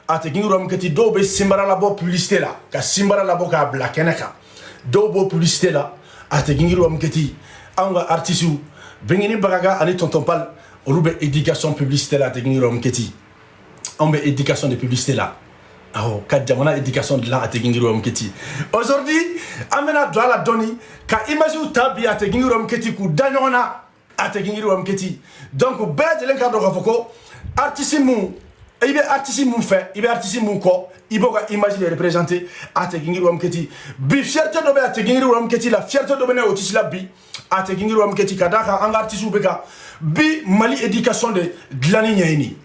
ate gingi rom keti do be simbara la bo publicité la ka simbara la bo ka bla kenaka do bo publicité la ate gingi rom keti anga artisu bengini bagaga ani tonton pal olube éducation publicité la ate gingi rom keti on be éducation de publicité là. Oh, kadjamana éducation de la ate gingi rom keti. Aujourd'hui, amena doit la doni ka imagine tabi ate gingi rom keti ku danyona ate gingi rom keti. Donc be de lenka do rafoko artiste mu ibe artiste mu fait ibe artiste mu ko iboga imagine représenter ate gingi rom keti. Bi fierté do be ate gingi rom keti la fierté do bene otisi la bi ate gingi rom keti kadaka anga artiste u beka bi Mali éducation de glani nyeni.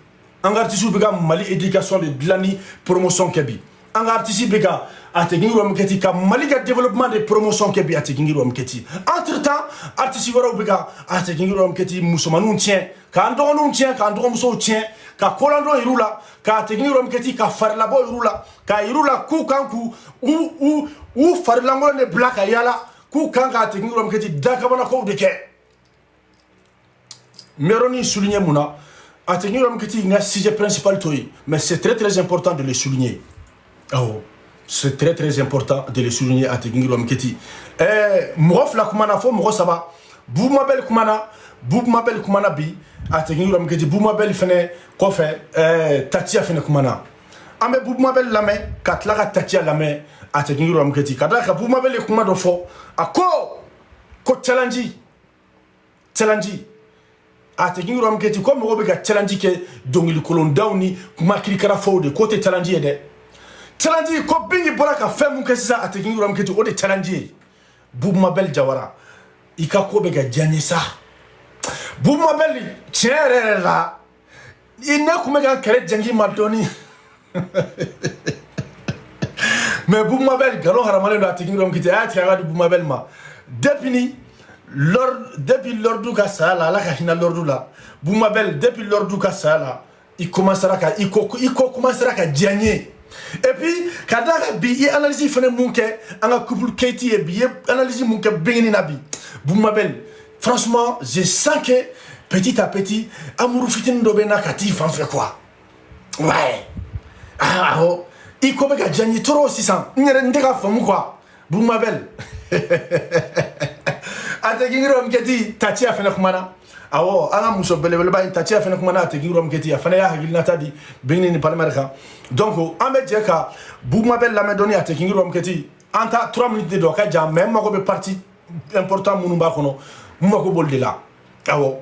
Un artiste bega Mali éducation de glani promotion kebi. Un artiste bega ategingi rom keti ka Mali ga développement de promotion kebi ategingi rom keti. Entre temps artiste wara bega ategingi rom keti musomanu tien ka ndonu tien ka ndonu so tien ka kolando irula ka ategingi rom keti ka farlabo irula ka irula ku kanku u farlango ne black ayala ku kanka ategingi rom keti dakabana ko de ke. Meroni souligner muna un sujet principal, mais c'est très important de le souligner. Oh, c'est très important de le souligner à Tegingirom Keti. Mouf la Kumana fo, Moro Saba, Boumabel Kumana, Boumabel Kumana bi, à Tegingirom Keti, Boumabel Fene, Kofe, Tatia Fene Kumana. Ame Boumabel Lame, Katlara Tatia Lame, à Tegingirom Keti, Kadaka Boumabel Kumado fo, à Ko Tchalanji. Ate gingi rom keti comme robe ga challenge ke dongili kolon dawni kuma kirikara fawde côté challenge de challenge ko bingi bolaka femu ke sa ate gingi rom keti o de challenge Boub Mabel Jawara ika ko be ga jani sa Boub Mabel chere la ina kuma ga kere jangi madoni mais Boub Mabel galo haramale do ate gingi rom keti ate ga Boub Mabel ma depuis l'ordre ka sala la ka hina l'ordre la Boumabel depuis l'ordre ka sala il commencera à gagner et puis kada ka bi analyse fene munke anga couple Katie et bi analyse munke bengini nabi Boumabel franchement je sens que petit à petit amour fitin do bena katif en fait quoi ouais oh il ko be ka gagner trop 600 ngere ndeka famu quoi Boumabel ate gingirom keti tatia fena kumana awo anga muso belebele ba tatia fena kumana ate gingirom keti afana ya hagilna tadi bengni ni palmarka donc ambe jeka Boub Mabel la me doni ate gingirom keti anta 3 minutes de doka jam même mako be parti important munu ba kono mako bolde la awo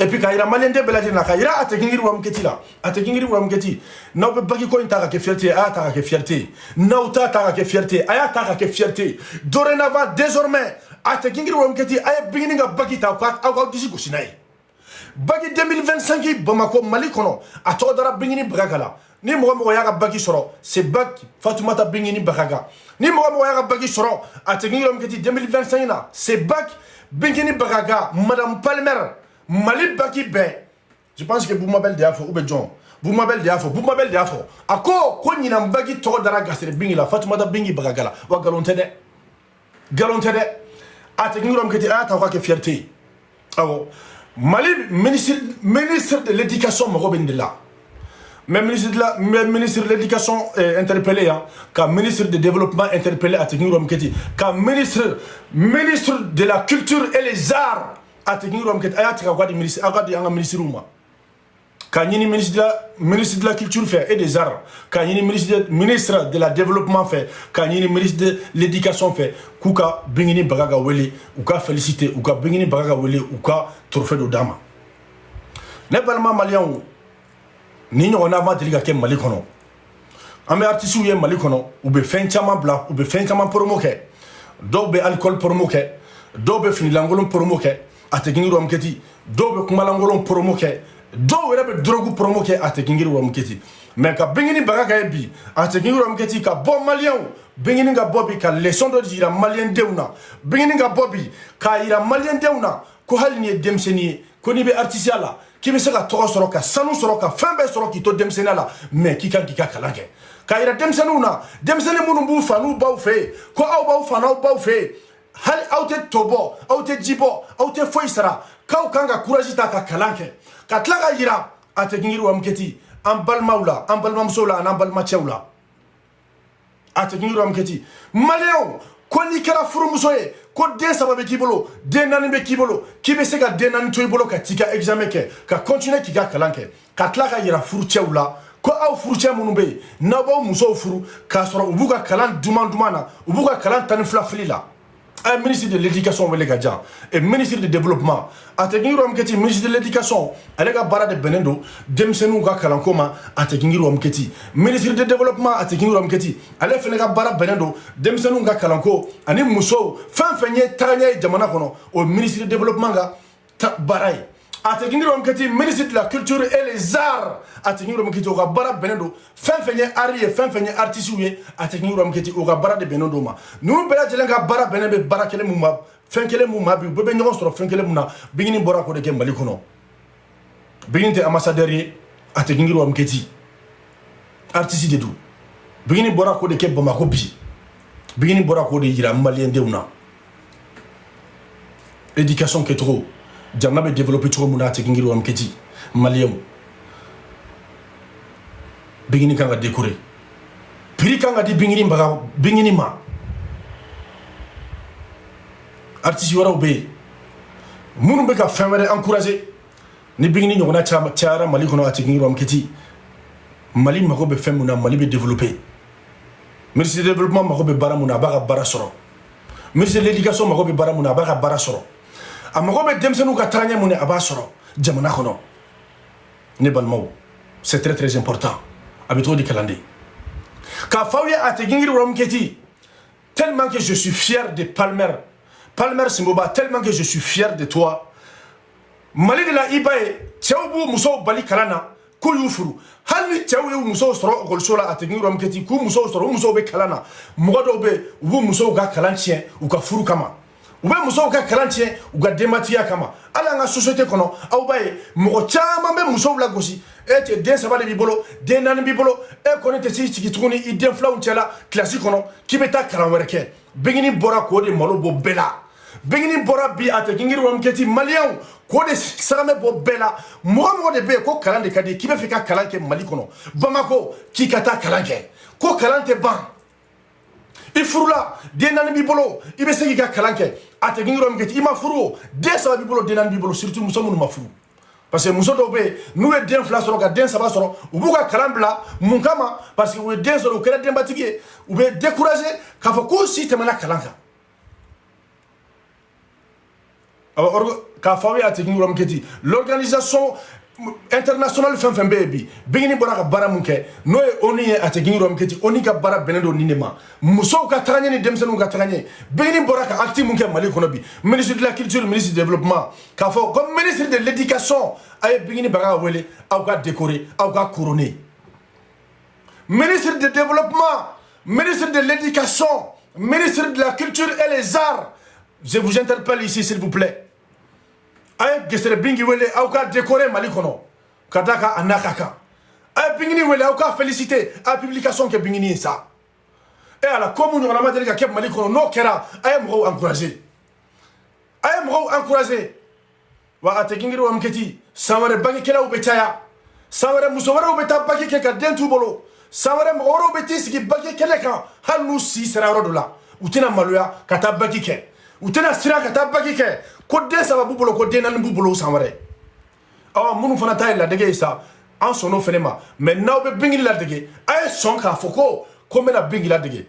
et puis kaira malende beladi na kaira ate gingirom keti la ate gingirom keti no be bagi ko intaka ke fierté ata ke fierté nauta ta ke fierté aya ta ke fierté dorénavant désormais ate gingi rom keti ay beginning a bagi ta ko aw disi ko sinay bagi 2025 Bamako Mali kono ato dara beginning bagala ni mo ya ga bagi soro c'est bag Fatoumata beginning bagaga ni mo ya ga bagi soro ate gingi rom keti 2025 na c'est bag beginning bagaga Madame Palmer Mali bagi be je pense que Boub Mabel de afo ou be John Boub Mabel de afo ako ko nyina bagi to dara gasere beginning la Fatoumata beginning bagala wa galonte de ate gingirom keti ata ko ke fierté awo Mali ministre de l'éducation Morobendela même ministre de l'éducation interpellé ka ministre de développement interpellé ate gingirom keti ka ministre de la culture et les arts ate gingirom keti ayata ko di ministre agadi anga ministre uma ka nyini ministre de la culture fait et des arts ka nyini ministre de la développement fait ka nyini ministre de l'éducation fait kuka bingini bagaga wele uka féliciter uka bingini bagaga wele uka trophée do dama ne balma malien ni on a va deliga ke Mali kono amé artiste ou Mali kono ou be fin chama bla ou be fin chama promoke do be alcool promoke do be fini langolon promoke ate gingi rom keti do be kuma langolon promoke do wera be drogu promoke ate gingi rom keti mais ka bingini bagaga bi ate gingi rom keti ka bon malien bingini ga bobi ka leçon do dira malien deuna bingini ga bobi ka ira malien deuna ko halni demseni ko ni be artiste la ki be se ka to soro ka sanu soro ka fembe soro ki to demseni la mais ki kan ki ka kalange ka ira demseni una demseni munu bu fanu baw fe ko aw baw fanu baw fe hal awte tobo awte jibo awte foisara kaw kanga courage ta ka kalange ka tlaga ira ate gingi rom keti an balimaw la an balimamusow la an'an balimacɛw la a tɛ kingi rom keti maliyɛnw ko n'i kɛra furumuso ye ko den 3 bɛ k'i bolo den 4 bɛ k'i bolo k'i bɛ se ka den 4 to i bolo ka t'i ka examen kɛ ka continuer k'i ka kalan kɛ ka tila ka yira furucɛw la ko aw furucɛ minnu bɛ yen n'aw b'aw musow furu k'a sɔrɔ u b'u ka kalan duman na u b'u ka kalan 12 fili la a ye ministre de l'éducation wele ka jan et ministre de développement a tɛ kingi rom keti ministre de l'éducation ale ka baara de bɛnnen don denmisɛnninw ka kalanko ma a tɛ kingi rom keti ministre de développement a tɛ kingi rom keti ale fana ka baara bɛnnen don denmisɛnninw ka kalanko ani musow fɛn fɛn ye tagaɲɛ ye jamana kɔnɔ o ministre de développement ka baara ye a tɛ kingi rom keti ministre de la culture et les arts a tɛ kingi rom keti o ka baara bɛnnen don fɛn fɛn ye art ye fɛn fɛn ye artiste ye a tɛ kingi rom keti o ka baara de bɛnnen don ma ninnu bɛɛ lajɛlen ka baara bɛnnen bɛ baara kelen mun ma fɛn kelen mun ma bi u bɛɛ bɛ ɲɔgɔn sɔrɔ fɛn kelen mun na Bigini bɔra k'o de kɛ Mali kɔnɔ Bigini tɛ ambassadeur ye a tɛ kingi rom keti artiste de don Bigini bɔra k'o de kɛ Bamako bi Bigini bɔra k'o de yira maliyɛn denw na éducation kɛcogo jamana bɛ développer cogo mun na a tɛ kingi rom keti maliyɛnw Bigini kan ka décorer prix kan ka di Bigini ma artiste wɛrɛw bɛ yen minnu bɛ ka fɛn wɛrɛ encourager ni Bigini ɲɔgɔnna cayara Mali kɔnɔ a tɛ kingi rom keti Mali mago bɛ fɛn mun na Mali bɛ développer ministre de développement mago bɛ baara mun na a b'a ka baara sɔrɔ ministre de l'éducation mago bɛ baara mun na a b'a ka baara sɔrɔ a mago bɛ denmisɛnninw ka tagaɲɛ mun na a b'a sɔrɔ jamana kɔnɔ ne balimaw c'est très très important a bɛ cogo di kalanden k'a fɔ aw ye a tɛ kingi rom keti tellement que je suis fier de Palmer Simboba, tellement que je suis fier de toi. Mali de la Ibaye, cɛw b'u musow bali kalan na k'u y'u furu hali ni cɛw y'u musow sɔrɔ ekɔliso la a tɛ kingi rom keti k'u musow sɔrɔ u musow bɛ kalan na mɔgɔ dɔw bɛ yen u b'u musow ka kalan tiɲɛ u ka furu kama u bɛ musow ka kalan tiɲɛ u ka denbatigiya kama hali an ka société kɔnɔ aw b'a ye mɔgɔ caman bɛ musow lagosi e cɛ den 3 de b'i bolo den 4 b'i bolo e kɔni tɛ s'i sigi tuguni i den 2 cɛla kilasi kɔnɔ k'i bɛ taa kalan wɛrɛ kɛ Bigini bɔra k'o de malo bɔ bɛɛ la Bigini bɔra bi a tɛ kingi rom keti maliyɛnw k'o de sagamɛ bɔ bɛɛ la mɔgɔ de bɛ yen ko kalan de ka di k'i bɛ fɛ ka kalan kɛ Mali kɔnɔ Bamako k'i ka taa kalan kɛ ko kalan tɛ ban i furula den 4 b'i bolo i bɛ se k'i ka kalan kɛ a tɛ kingi rom keti i ma furu o den 3 b'i bolo den 4 b'i bolo surtout muso minnu ma furu parce que muso dɔw bɛ yen n'u ye den 2 sɔrɔ ka den 3 sɔrɔ u b'u ka kalan bila mun kama parce que u ye den sɔrɔ u kɛra denbatigi ye u bɛ décourager k'a fɔ k'u si tɛmɛna kalan kan k'a fɔ aw ye a tɛ kingi rom keti l'organisation internationale fɛn fɛn bɛ yen bi Bigini bɔra ka baara mun kɛ n'o ye ONU ye a tɛ kingi rom keti ONU ka baara bɛnnen don nin de ma musow ka tagaɲɛ ni denmisɛnninw ka tagaɲɛ Bigini bɔra ka acte mun kɛ Mali kɔnɔ bi ministre de la culture ministre du développement k'a fɔ ko ministre de l'éducation a ye Bigini baga wele aw ka décorer aw ka couronner ministre de développement ministre de l'éducation ministre de la culture et les arts je vous interpelle ici s'il vous plaît a ye gesere Bingi wele aw ka décorer Mali kɔnɔ ka da ka a n'a ka kan a ye Bingini wele aw ka féliciter a ye publication kɛ Bingini ye sa e ala ko mun ɲɔgɔnna ma deli ka kɛ Mali kɔnɔ n'o kɛra a ye mɔgɔw encourager a ye mɔgɔw encourager wa a tɛ kingi rom keti san wɛrɛ bagikɛlaw bɛ caya san wɛrɛ muso wɛrɛw bɛ taa bagi kɛ ka den t'u bolo san wɛrɛ mɔgɔ wɛrɛw bɛ t'i sigi bagi kɛnɛ kan hali n'u si sera yɔrɔ dɔ la u tɛna maloya ka taa bagi kɛ u tɛna siran ka taa bagi kɛ ko den 3 b'u bolo ko den 4 b'u bolo san wɛrɛ minnu fana ta ye ladege ye sa an sɔnn'o fana ma mais n'aw bɛ Bingini ladege a ye sɔn k'a fɔ ko n bɛna Bingini ladege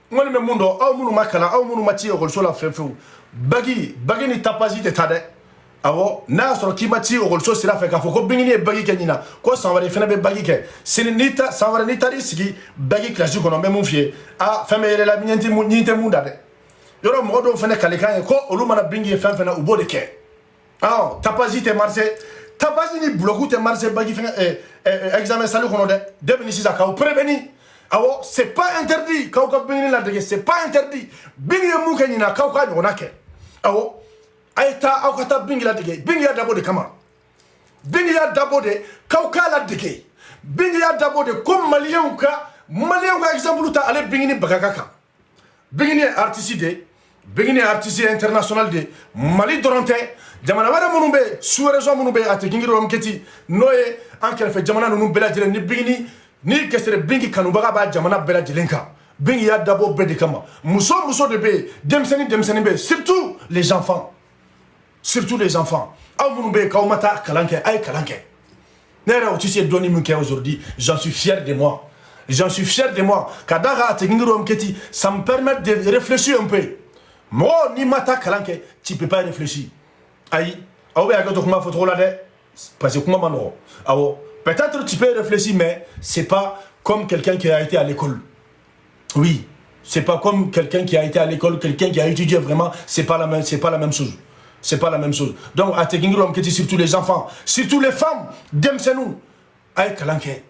n kɔni bɛ mun dɔn aw minnu ma kalan aw minnu ma ci ekɔliso la fewu bagi ni tapage tɛ taa dɛ awɔ n'a y'a sɔrɔ k'i ma ci ekɔliso sira fɛ k'a fɔ ko Bingini ye bagi kɛ ɲinan ko san wɛrɛ i fana bɛ bagi kɛ sini san wɛrɛ n'i taar'i sigi bagi kilasi kɔnɔ n bɛ mun f'i ye fɛn bɛ yɛlɛla ɲin tɛ mun da dɛ yɔrɔ mɔgɔ dɔw fana kalikan ye ko olu mana Bingi ye fɛn fɛn na u b'o de kɛ tapage tɛ marché tapage ni blocu tɛ marché bagi fɛn examen salle kɔnɔ dɛ depuis ni sisan k'aw prévenir awɔ c'est pas interdit k'aw ka Bingini ladege c'est pas interdit Bingi ye mun kɛ ɲinan k'aw ka ɲɔgɔnna kɛ awɔ a ye taa aw ka taa Bingi ladege Bingi y'a dabɔ de kama Bingi y'a dabɔ de k'aw k'a ladege Bingi y'a dabɔ de ko maliyɛnw ka exemple ta ale Bingini baga ka kan Bingini ye artiste de bengini artiste international de Mali doronte jamana wara munu be sous-région munu be ate gingi rom keti noye an kelefe jamana nunu bela jelen ni bengini ni kesere bengi kanubaga ba jamana bela jelenka bengi ya dabo bedi kama muso de be demseni be surtout les enfants aw munu be kawmata kalanke ay kalanke nera o tisi doni munke aujourd'hui j'en suis fier de moi Kadaga ate gingi rom keti ça me permet de réfléchir un peu. Moi, ni mata kalanke, tu peux pas réfléchir. Aïe, parce que peut-être tu peux réfléchir, mais c'est pas comme quelqu'un qui a été à l'école. Oui, c'est pas comme quelqu'un qui a été à l'école, quelqu'un qui a étudié vraiment, c'est pas la même chose. Donc, à Tegingirom, surtout les enfants, surtout les femmes, demsenou, aïe kalanke.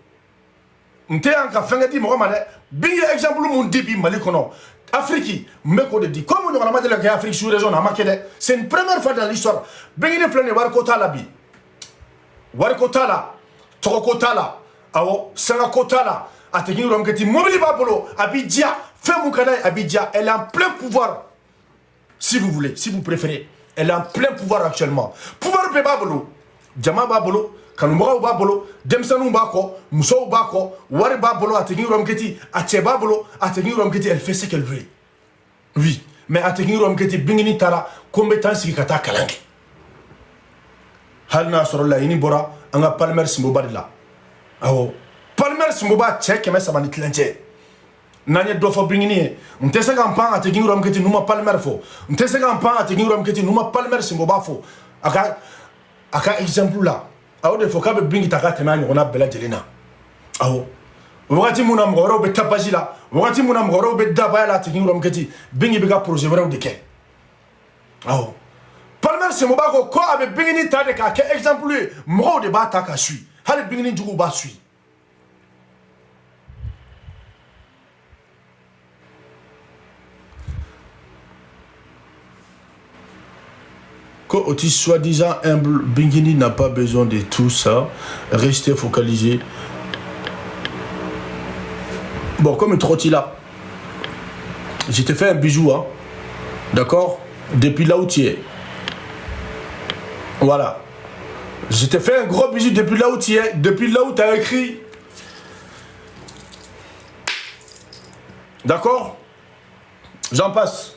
N'te anka fengeti mo mane bingi exemple mon dibi mali kono Afrique me ko de di comme on a mal de la Afrique sous région amakede c'est une première fois dans l'histoire bingi ne flane war ko tala bi war ko tala to ko tala awo sanga ko tala ategi rom keti mobili babolo abidja fait mon canal abidja elle est en plein pouvoir si vous voulez si vous préférez elle est en plein pouvoir actuellement pouvoir be babolo jama babolo kanumbaga babolo demsanu bako muso bako wari babolo ategi romketi ache babolo ategi romketi elle fait ce qu'elle veut oui mais ategi romketi bingini tara compétence ki kata kalanke halna sorolla ini bora anga palmer simboba dila awo palmer simboba check mais ça va nitlenche nanye dofo bingini ntese kampan ategi romketi numa palmer fo ntese kampan ategi romketi numa palmer simboba fo aka exemple là awo de foka be bingi takate na nyona bela jelena awo wakati muna mgoro be tapajila wakati muna mgoro be dabaya la tingi romketi bingi be ka projet wera de ke awo palmer se mobako ko abe bingi ni tade ka ke exemple mo de ba ta ka sui hali bingi ni jugu ba sui Aussi soi-disant humble, Bingini n'a pas besoin de tout ça. Restez focalisé. Bon, comme un trotti là, je te fais un bisou, hein. D'accord? Depuis là où tu es. Voilà. Je te fais un gros bisou depuis là où tu es, depuis là où tu as écrit. D'accord? J'en passe.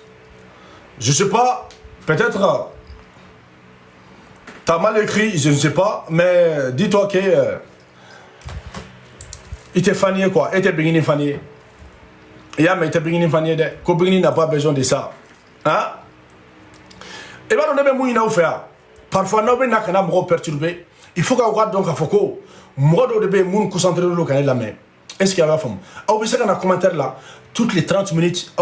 Je sais pas, peut-être... T'as mal écrit, je ne sais pas, mais dis-toi que il t'est fané quoi, il t'est béni fané. Mais il t'est béni fané de, que béni n'a pas besoin de ça. Hein? Et bien on est même où faire. Parfois nous avons n'a pas perturbé. Il faut qu'on regarde donc à Foucault. Moi de be moun concentré le local la main. Est-ce qu'il y a la femme? Au besoin dans commentaire là, toutes les 30 minutes,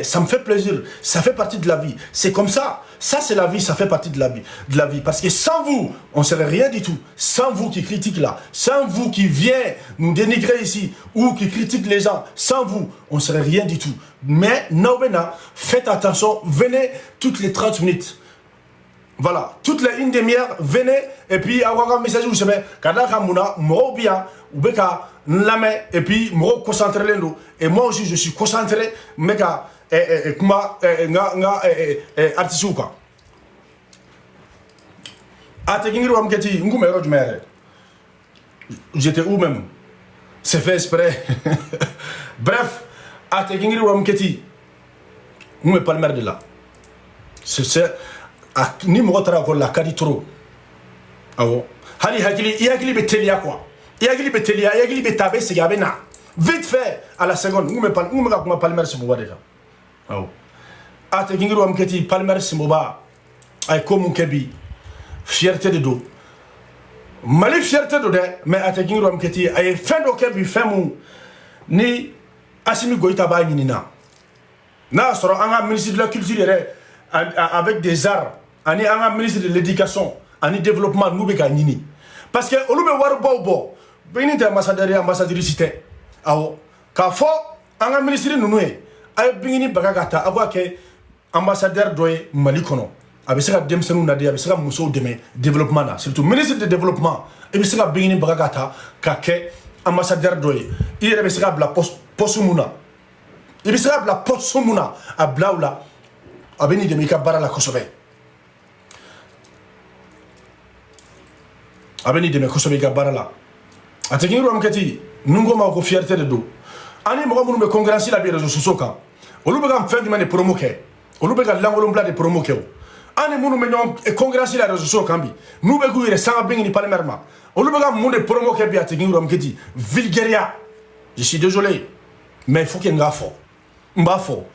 ça me fait plaisir, ça fait partie de la vie. C'est comme ça. Ça c'est la vie, ça fait partie de la vie. Parce que sans vous, on ne serait rien du tout. Sans vous qui critiquez là, sans vous qui vient nous dénigrer ici, ou qui critique les gens, sans vous, on ne serait rien du tout. Mais, faites attention, venez toutes les 30 minutes. Voilà, toutes les une demi-heure, venez, et puis, avoir un message, vous savez, quand on bien, ou beka, l'amé, et puis, me concentrer les nous. Et moi aussi, je suis concentré, mais artiste ou quoi. J'étais où même? C'est fait exprès. Bref, on me parle de là. C'est ni mo tara ko la kadi trop awo hali hakili betelia quoi betelia betabe se gabena vite fait à la seconde on me palmer ce boba déjà awo ate gingiru am keti palmer ce boba ay ko mun kebi fierté de do mali fierté de mais ate gingiru am keti ay fin do kebi femu ni Assimi Goïta ba nyina na soro anga ministre de la culture avec des arts ani anga ministre de l'éducation ani développement nous be nini parce que olube war bobo bini de ambassadrice awo ka fo anga ministre nunu e ay bini bagagata abo ke ambassadeur doye Mali kono abisaka demsenu na dia abisaka muso deme développement na surtout ministre de développement abisaka bini bagagata ka ke ambassadeur doye il abisaka bla posumuna abisaka bla posumuna a blaula abeni de mika bara la kosobe abeni de me kosobe ka bara la ateki rom kati nungo ma ko fierté de do ani mo mo me concurrence la bi réseaux sociaux kan olu be ka fin du mane promo ke olu be ka langolo mbla de promo ke ani mo me non concurrence la réseaux sociaux kan bi nu be ku yere sanga bengi ni palmerma olu be ka mo de promo ke bi ateki rom kati vulgaria je suis désolé mais il faut que ngafo mbafo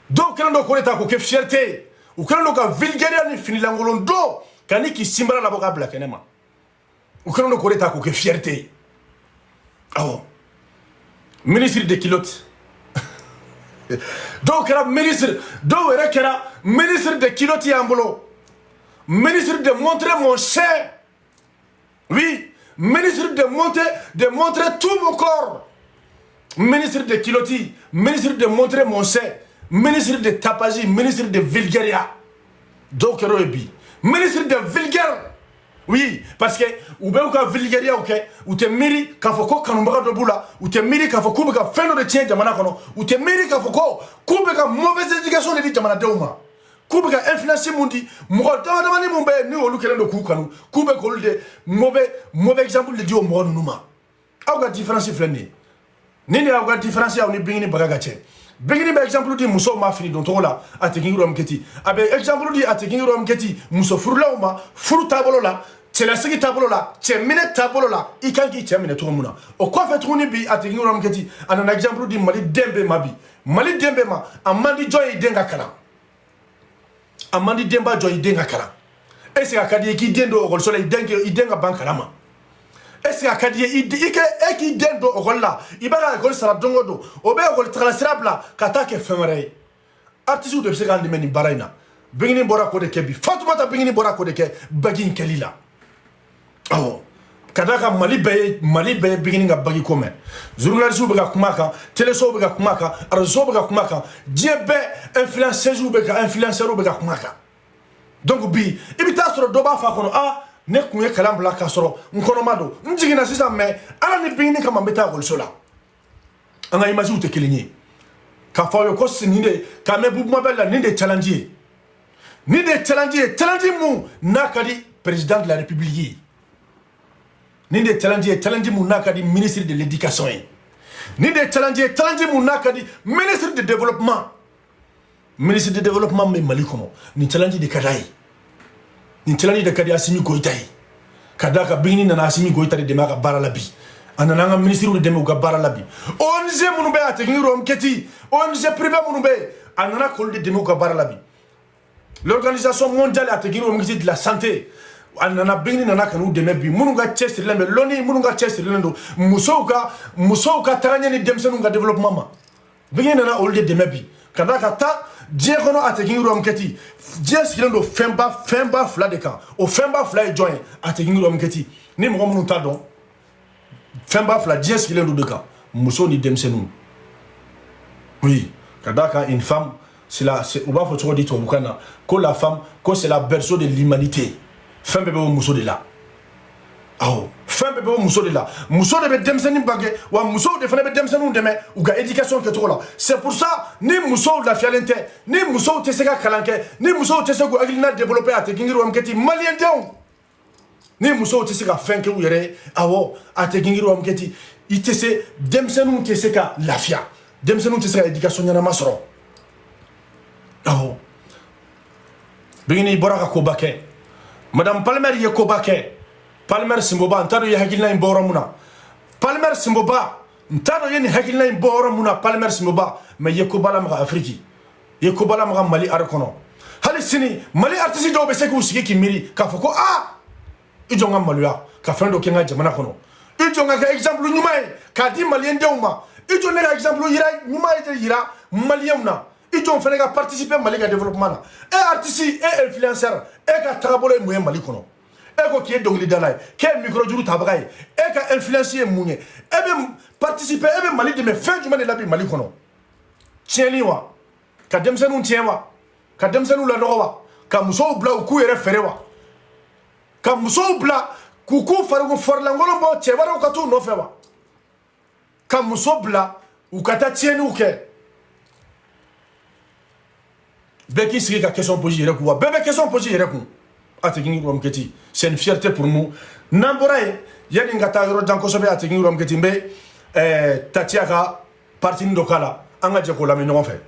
donc kendo ko leta ko ke fierté ou kendo ka vulgaria ni fini langolo do kani ki simbala la boka bla kenema ou kendo ko leta ko ke fierté oh ministre de kilote donc era ministre donc era ministre de kilote yambolo ministre de montrer mon sein oui ministre de montrer tout mon corps ministre de kiloti ministre de montrer mon sein ministre de tapagie ministre de vulgaria donc era bi ministre de vulgaire oui, parce que ou bien ou ka vulgaria ou te miri ka foko kanumba do bula ou te miri ka foko ka fendo de tien jamana kono ou te miri ka foko kube ka mauvaise éducation de jamana deuma kube ka influence mundi mo dama ni mumbe ni olu kelen do ku kanu kube ko de mauvais exemple de dio mo numa aw ga différence flani ni aw ga différence aw ni bingini bagaga che bingini ba exemple di muso ma fini don to la ateki rom keti abe exemple di ateki rom keti muso furula ma furu tabolo la c'est la sigi tabolo la c'est mine tabolo la i kan ki mine to muna o ko fait troni bi ateki rom keti an exemple di mali dembe ma amandi joy denga kala amandi demba joy denga kala et c'est akadi ki dendo o gol soleil denga bankala ma est-ce que akadi eki dendo o golla ibara gol sara dongodo o be gol tralasrabla kata ke femere artiste de se gandi meni baraina bingini bora ko de kebi fatumata bingini bora ko de ke bagin kelila oh kadaka mali be bingini ga bagi ko men journaliste be ga kumaka teleso be ga kumaka arzo be ga kumaka diebe influenceur be ga kumaka donc bi ibita soro do ba fa kono ne kun ye kalan bila ka sɔrɔ n kɔnɔma don n jiginna sisan mais ala ni bingini kama n bɛ taa ekɔliso la an ka images tɛ kelen ye k'a fɔ aw ye ko nin de k'a mɛn bubumabɛli la nin de ye challenge ye nin de ye challenge mun n'a ka di président de la république ye nin de ye challenge mun n'a ka di ministre de l'éducation ye nin de ye challenge mun n'a ka di ministre de développement bɛ mali kɔnɔ nin challenge de ka d'a ye ni challenge de kadi Assimi Goïta kadaka bingini na Assimi Goïta de dema ka bara labi anana nga ministre de dema ka bara labi ONG munu be ateki rom keti ONG privé munu be anana kol de dema ka bara labi l'organisation mondiale ateki rom keti de la santé anana bingini na kanu dema bi munu ga chester lembe loni munu ga chester lendo muso ka taranya ni demsenu ga développement ma bingini na ol de dema bi kadaka ta Dieu kono ateki rom keti Dieu skilendo femba fla de kan o femba fla e join ateki rom keti ni mo munu ta don femba fla Dieu skilendo de kan muso ni demsenu oui kadaka une femme c'est on va faut dire bukana que la femme que c'est la berceau de l'humanité femme bebe muso de là aw femme bebe muso de là muso de be demsenu bagé wa muso de fana be demsenu de me ou ga éducation que to là c'est pour ça ni muso la fialente ni muso te seka kalanke ni muso te seka agilina développer ateki rom keti malien deon ni muso te seka fenke u yere awo ateki rom keti itese demsenu te seka lafia demsenu te seka éducation nyana masoro awo bingini boraka ko baké madame Palmer ye ko baké Palmer Simboba ntado ye hakilina imboro muna Palmer Simboba ntado ye ni hakilina imboro muna Palmer Simboba mais ye ko bala ma Afrique ye ko bala ma Mali arkono hali sini Mali artiste do be se ko sigi ki miri ka foko ijonga maluya ka fendo kenga jamana kono ijonga ka exemple nyumai ka di malien deuma ijonga ka exemple yira nyumai te yira malien na ijon fene ka participer Mali ka développement na et artiste et influenceur et ka trabolo moyen Mali kono eko qui est dongli dalay quel micro juru tabagay e ka influencer munye e be participer e be Mali de me fin du man la bi Mali kono tieni wa ka demsenu tienwa ka demsenu la nowa ka muso bla ku yere ferewa ka muso bla kuku farugo forlangolo bo chebaro ka tu no fewa ka muso bla u kata tieni uke Beki sigi ka question posée yere quoi bébé question posée yere ko atekingi rom keti c'est une fierté pour nous namboray yani ngata yoro danko sobe atekingi rom keti mbe tatiaka parti ndokala anga je ko la mino fait.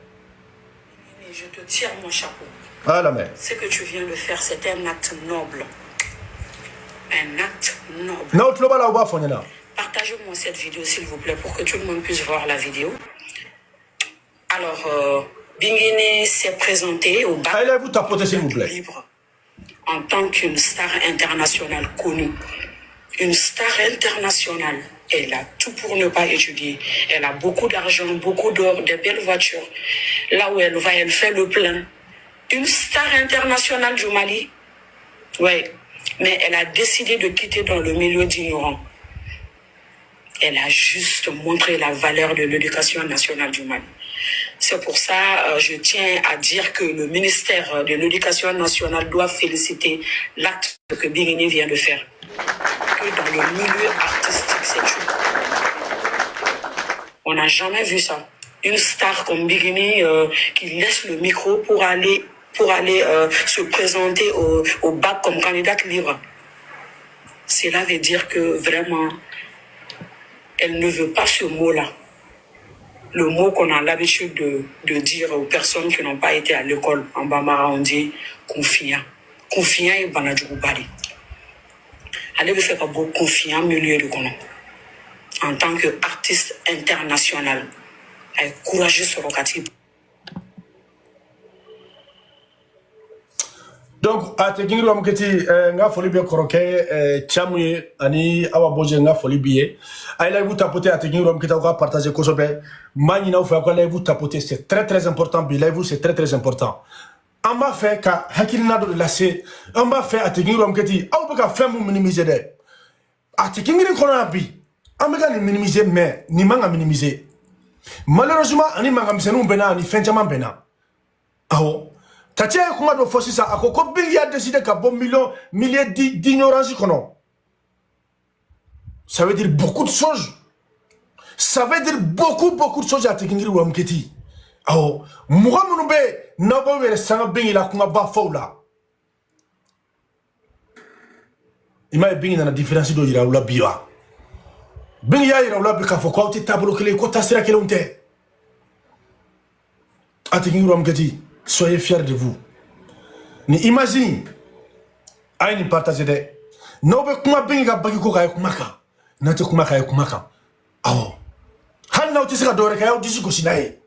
Je te tire mon chapeau. Ah la mère. Ce que tu viens de faire, c'est un acte noble. Un acte noble. Non, tu l'as pas là fonena. Partagez-moi cette vidéo s'il vous plaît pour que tout le monde puisse voir la vidéo. Alors, Bingini s'est présenté au bac Allez vous tapoter s'il vous plaît. Libre en tant qu'une star internationale connue. Une star internationale. Elle a tout pour ne pas étudier. Elle a beaucoup d'argent, beaucoup d'or, de belles voitures. Là où elle va, elle fait le plein. Une star internationale du Mali. Oui. Mais elle a décidé de quitter dans le milieu d'ignorants. Elle a juste montré la valeur de l'éducation nationale du Mali. C'est pour ça je tiens à dire que le ministère de l'Éducation nationale doit féliciter l'acte que Bingini vient de faire. Que dans le milieu artistique, c'est une... On n'a jamais vu ça. Une star comme Bingini qui laisse le micro pour aller se présenter au bac comme candidate libre. Cela veut dire que vraiment, elle ne veut pas ce mot-là. Le mot qu'on a l'habitude de dire aux personnes qui n'ont pas été à l'école. En Bambara, on dit confiant. Confiant et banadjoubali. Elle veut faire beaucoup confiant au milieu de Kono. En tant qu'artiste international. Elle est courageuse sur le quartier. Donc atekingi rom keti nga foli be koroke chamuye ani awa boje nga foli biye ay lay vous tapoter atekingi rom keta ko partager ko sobe mani na fa ko lay vous tapoter c'est très important bi lay vous c'est très important on va faire ka hakilina do lasser on va faire atekingi rom keti aw be ka femu minimiser de atekingi ko na bi on be ka ni minimiser mais ni manga minimiser malheureusement ani manga misenu bena ni fenchama bena awo Tatia kuma do fosi sa akoko Bingi a décidé qu'à bon milliers d'ignorance kono. Ça veut dire beaucoup de choses. Ça veut dire beaucoup de choses à Tekingiri ou Amketi. Oh, moi mon be nabo were sanga Bingi la kuma ba faula. Ima Bingi na différence do ira ula biwa. Bingi ya ira ula bi ka foko ti tablo kele ko tasira kele unte. A Tekingiri ou Amketi. Soyez fiers de vous. Ni imagine ay ni partager de no be kuma Bingi ga bagi ko kay kumaka nate kuma kay kumaka awo hal na utisi ka dore kay utisi ko sinaye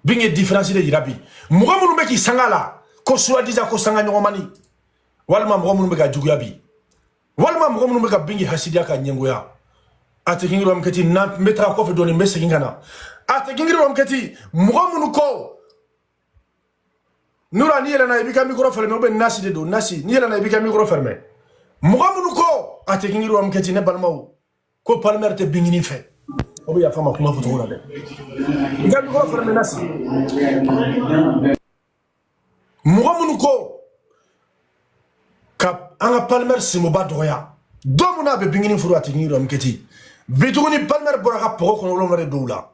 Bingi différence de irabi mo gamunu be ki sangala ko suwa dija ko sanga nyomani walma mo gamunu be ga juguyabi walma mo gamunu be ga Bingi hasidia ka nyengoya ate kingi rom keti na metra ko fe doni messe kingana ate kingi rom keti mo gamunu ko Nura ni yela na ibika micro fermé be nasi de do nasi ni yela na ibika micro fermé mugamunu ko atekingi ro amketi ne balmaw ko palmer te Bingini fe obi ya fama kuma futu wala de ibika micro fermé nasi mugamunu ko ka anga palmer simo ba doya domuna be Bingini furu atekingi ro amketi bituguni palmer bora ka poko kono lo mare doula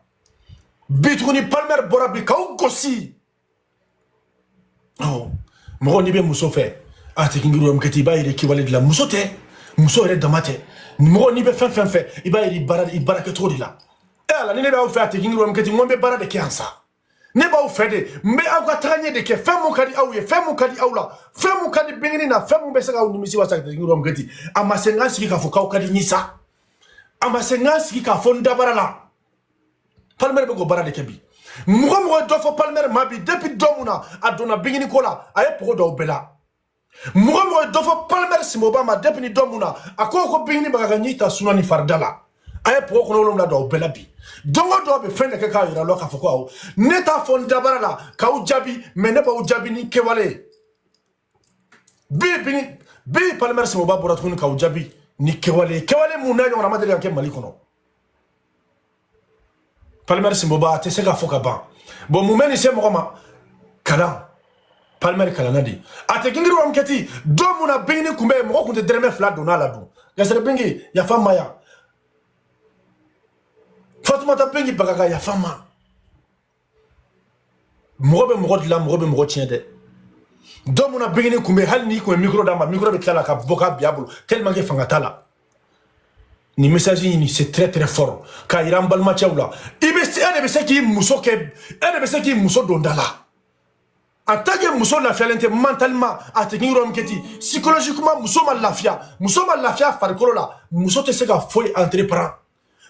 bituguni palmer bora bi ka gosi. Oh, moi ni be muso fe atekingi ro amketi ba ire kiwale de la muso te muso ere damate moi ni be fe iba iri barake trop de la ala ni ne ba o fe atekingi ro amketi ngombe barade kiansa ne ba o fe de me aka tranye de ke fe mo kadi awye fe mo kadi awla fe mo kadi Bingini na fe mo be saka unimisi wa atekingi ro amketi amasenga siki ka foka kadi nyisa amasenga siki ka fonda barala palmer be go barade kebi Mougamou dofo palmer mabi depuis domuna adona Bingini kola aye poko do bela Mougamou dofo palmer simobama depuis ni domuna akoko Bingini bagaga nyita sunani fardala aye poko kono lomla do bela bi dongo do be fende ke ka ira loka foko aw neta fonda barala ka ujabi meneba ujabi ni kewale bi palmer simoba boratun ka ujabi ni kewale muna nyona madeli ke Mali kono Palmer Simboba te se ka foka ban bon mumeni se mokoma kala Palmer kala nadi ate kingiru amketi domuna Bingini kumbe moko kunte dereme fla dona la du gasere Bingi ya fama ya Fatuma ta Bingi bagaga ya fama Mogobe mogod la mogobe mogod tiende. Donc on a beginné kumbe hal ni ko micro dama micro be tala ka boka biabul tellement que fangatala. Ni message ni c'est très très fort. Ka irambal ma chawla. Ibe se ki muso ke ene be se ki muso dondala. En tant que muso la fialente mentalement a te kingi rom keti psychologiquement muso ma lafia farikolo la muso te se ka foi entreprendre.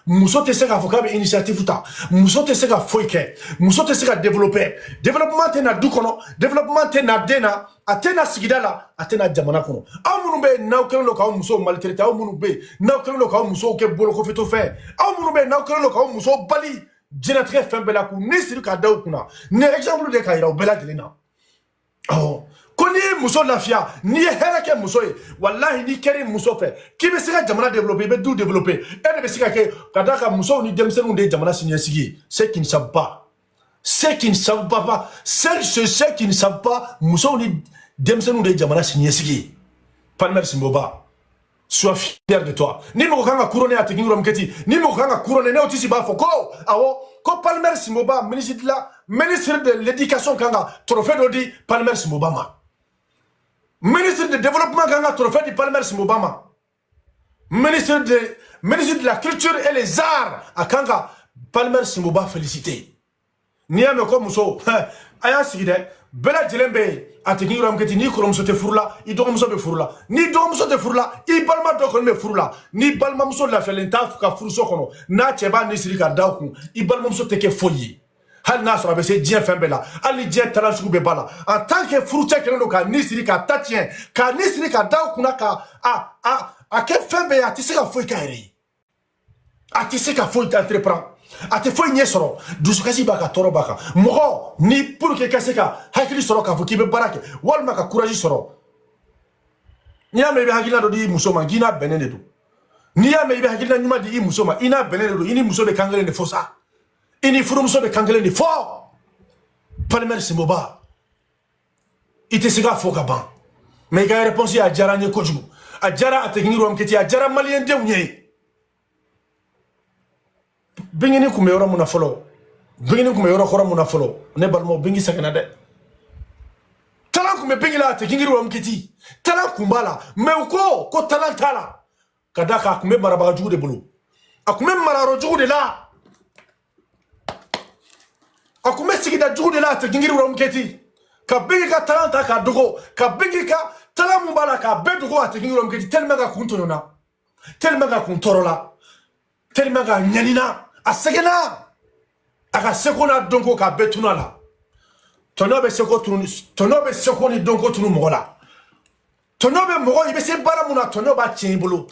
Muso te se ka foka be initiative ta muso te se ka foi ke muso te se ka développer développement te na du kono développement te na dena atena sigidala atena jamana kono amunu be naw kelo lo ka muso maltraiter amunu be naw kelo lo ka muso ke bolo ko feto fe amunu be naw kelo lo ka muso bali jenatre fembela ku ni siri ka daw kuna ne exemple de ka ira bela delena oh koni muso lafia ni herake muso wallahi ni keri muso fe ki be sika jamana développer be du développer e be sika ke kadaka muso ni demsenu de jamana sinyasigi c'est qui ne savent pas ceux qui ne savent pas ceux qui ne savent pas muso ni demsenu de jamana sinyasigi Palmer Simboba sois fier de toi ni mo kanga couronner a tekingo mketi ni mo kanga couronner ne otisi ba foko awo ko Palmer Simboba ministre de l'éducation kanga trophée dodi Palmer Simboba ma ministre de développement kanga trophée di Palmer Simboba ministre de la culture et les arts a kanga Palmer Simboba félicité ni ame ko muso aya sigide bela jelembe ateki ram keti ni ko muso te furla i do muso be furla ni do muso te furla i balma do ko me furla ni balma muso la felenta ka furso kono na cheba ni siri ka dawku i balma muso te ke foyi hal na sura be se dien fembela ali dien talan suku be bala en tant que fruité que no ka ni siri ka tatien ka ni siri ka dawku na ka a ke fembe ya ti se ka foyi ka ere a ti se ka foyi ta entreprendre a te foyi nye soro dusukasi baka toro baka mogo ni pour que kaseka hakili soro ka fuki be barake walma ka courage soro niya me be hakila do di musoma gina benene do niya me be hakila nyuma di musoma ina benene do ini muso be kangele ne fosa ini furu muso be kangele ne fo Palmer Simboba ite siga foka ban me ga réponse ya jara nye kojugu a jara atekiniro amketi a jara malien de unye bingini kume yoro muna folo bingini kume yoro khora muna folo ne balmo bingi sakana de tala kume bingila te kingiru amkiti tala kumbala me ko tala tala kadaka kume maraba jugu de bulu akume mararo jugu de la akume sigida jugu de la te kingiru amkiti ka bingi ka talanta ka dogo ka bingi ka tala mumbala ka bedugo te kingiru amkiti telma ga kuntona telma ga kuntorola telma ga nyanina a segena aka sekona donko ka betuna la tonobe seko ni donko tunu mogola tonobe mogo ibe se bara muna tonoba timbulu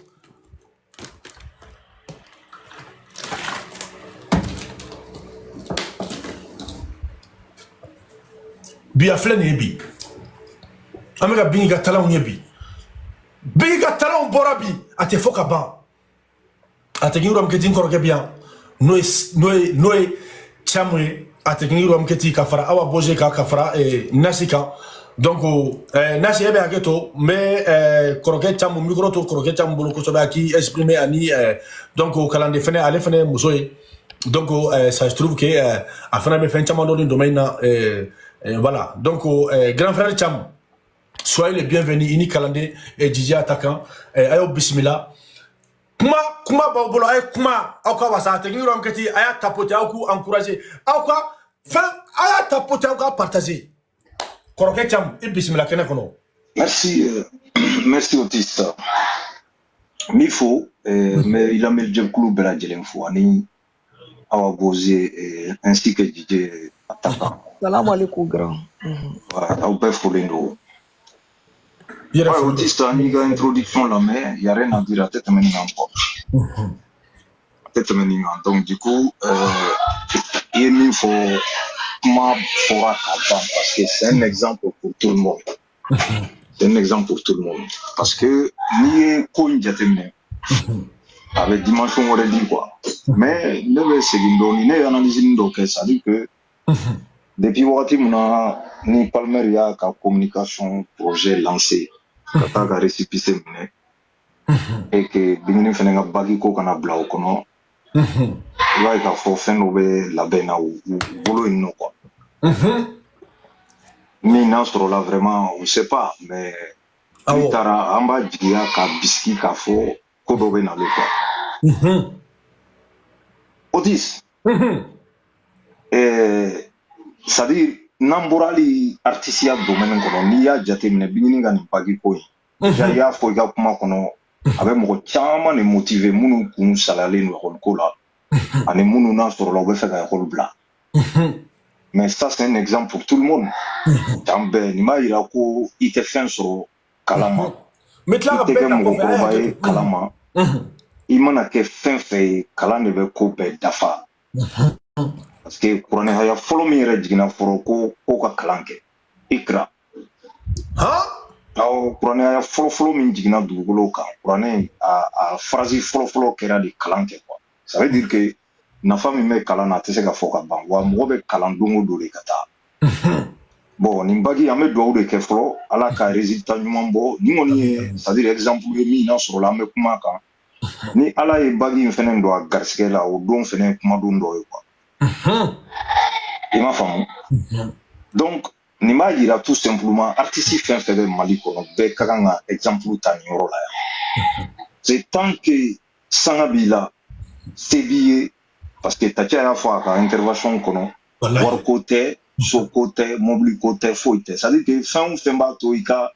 bi afle ni bi amega bingi ga tala unyebi bingi ga tala un borabi ate foka ban ate ngiru amketi nkoro ke bien Noé chamwe atekingi rom keti kafara awa boje ka kafara nasika donc nasi ebe aketo mais koroke chamu micro to koroke chamu bolo ko soba ki exprimer ani donc kalande fene ale fene musoy donc ça se trouve que afana me fen chamu dans le domaine voilà donc grand frère cham soyez les bienvenus ini kalande et DJ attaquant ayo bismillah kuma bolo ay kuma akwa wasa te ngi rom keti aya tapoter aku encourager akwa fa aya tapoter aku partager koroke cham bismillah kene kono merci Otis Mifo mais il a mis le club bela jelen fo ani awa goze ainsi que DJ attaquant salam alaikum grand voilà au pef folendo Otis il a introduction là mais il y a rien à dire à tête maintenant encore donc du coup il faut comment fera parce que c'est un exemple pour tout le monde c'est un exemple pour tout le monde parce que ni konjateme avec dimension on dit quoi mais le segundo ni analyse ndo que ça dit que depuis wakati muna ni Palmer ya ka communication projet lancé ka ka récépissé mene et que bingini fene nga bagi ko kana bla kono va ka fo fen obe la bena ou bolo inno quoi Mina sur là vraiment, on sait pas, mais Tara Amba Dia ka biski ka fo kodobe na le quoi. Otis. C'est-à-dire namborali artisia domaine kono ni ya jate mine bingini ga ni pagi ko yi. Ya fo ga kuma kono avec mo chama ne motiver munu kun salale no ko la. Ani munu na sur là be fa ga ko bla. Mais ça, c'est un exemple pour tout le monde. Tambe, ni ma ira ko ite fin sur kalama. Mais là, kalama. Imana ke fin fait kalane be ko be dafa. Parce que pour ne haya follow me rejigina foro ko ka kalanke. Ikra. Ha? Aw pour ne haya follow min jigina dugolo ka. Pour ne a phrase follow kera di kalanke quoi. Ça veut dire que na fami me kalana te se ka foka ban wa mo be kalandungo do le kata bon ni mbagi ame do de ke flo ala ka résultat nyuma bo ni ngoni c'est à dire exemple mi na sur la me kuma ka ni ala e bagi fenen do garske la o don fenen kuma do ndo quoi il m'a famu donc ni ma dira tout simplement artiste fin fait mali ko no be kanga exemple tani oro la c'est tant que sangabila c'est parce que tu as à la fois une intervention kono war côté so côté mobile côté foite ça dit que fin bato ika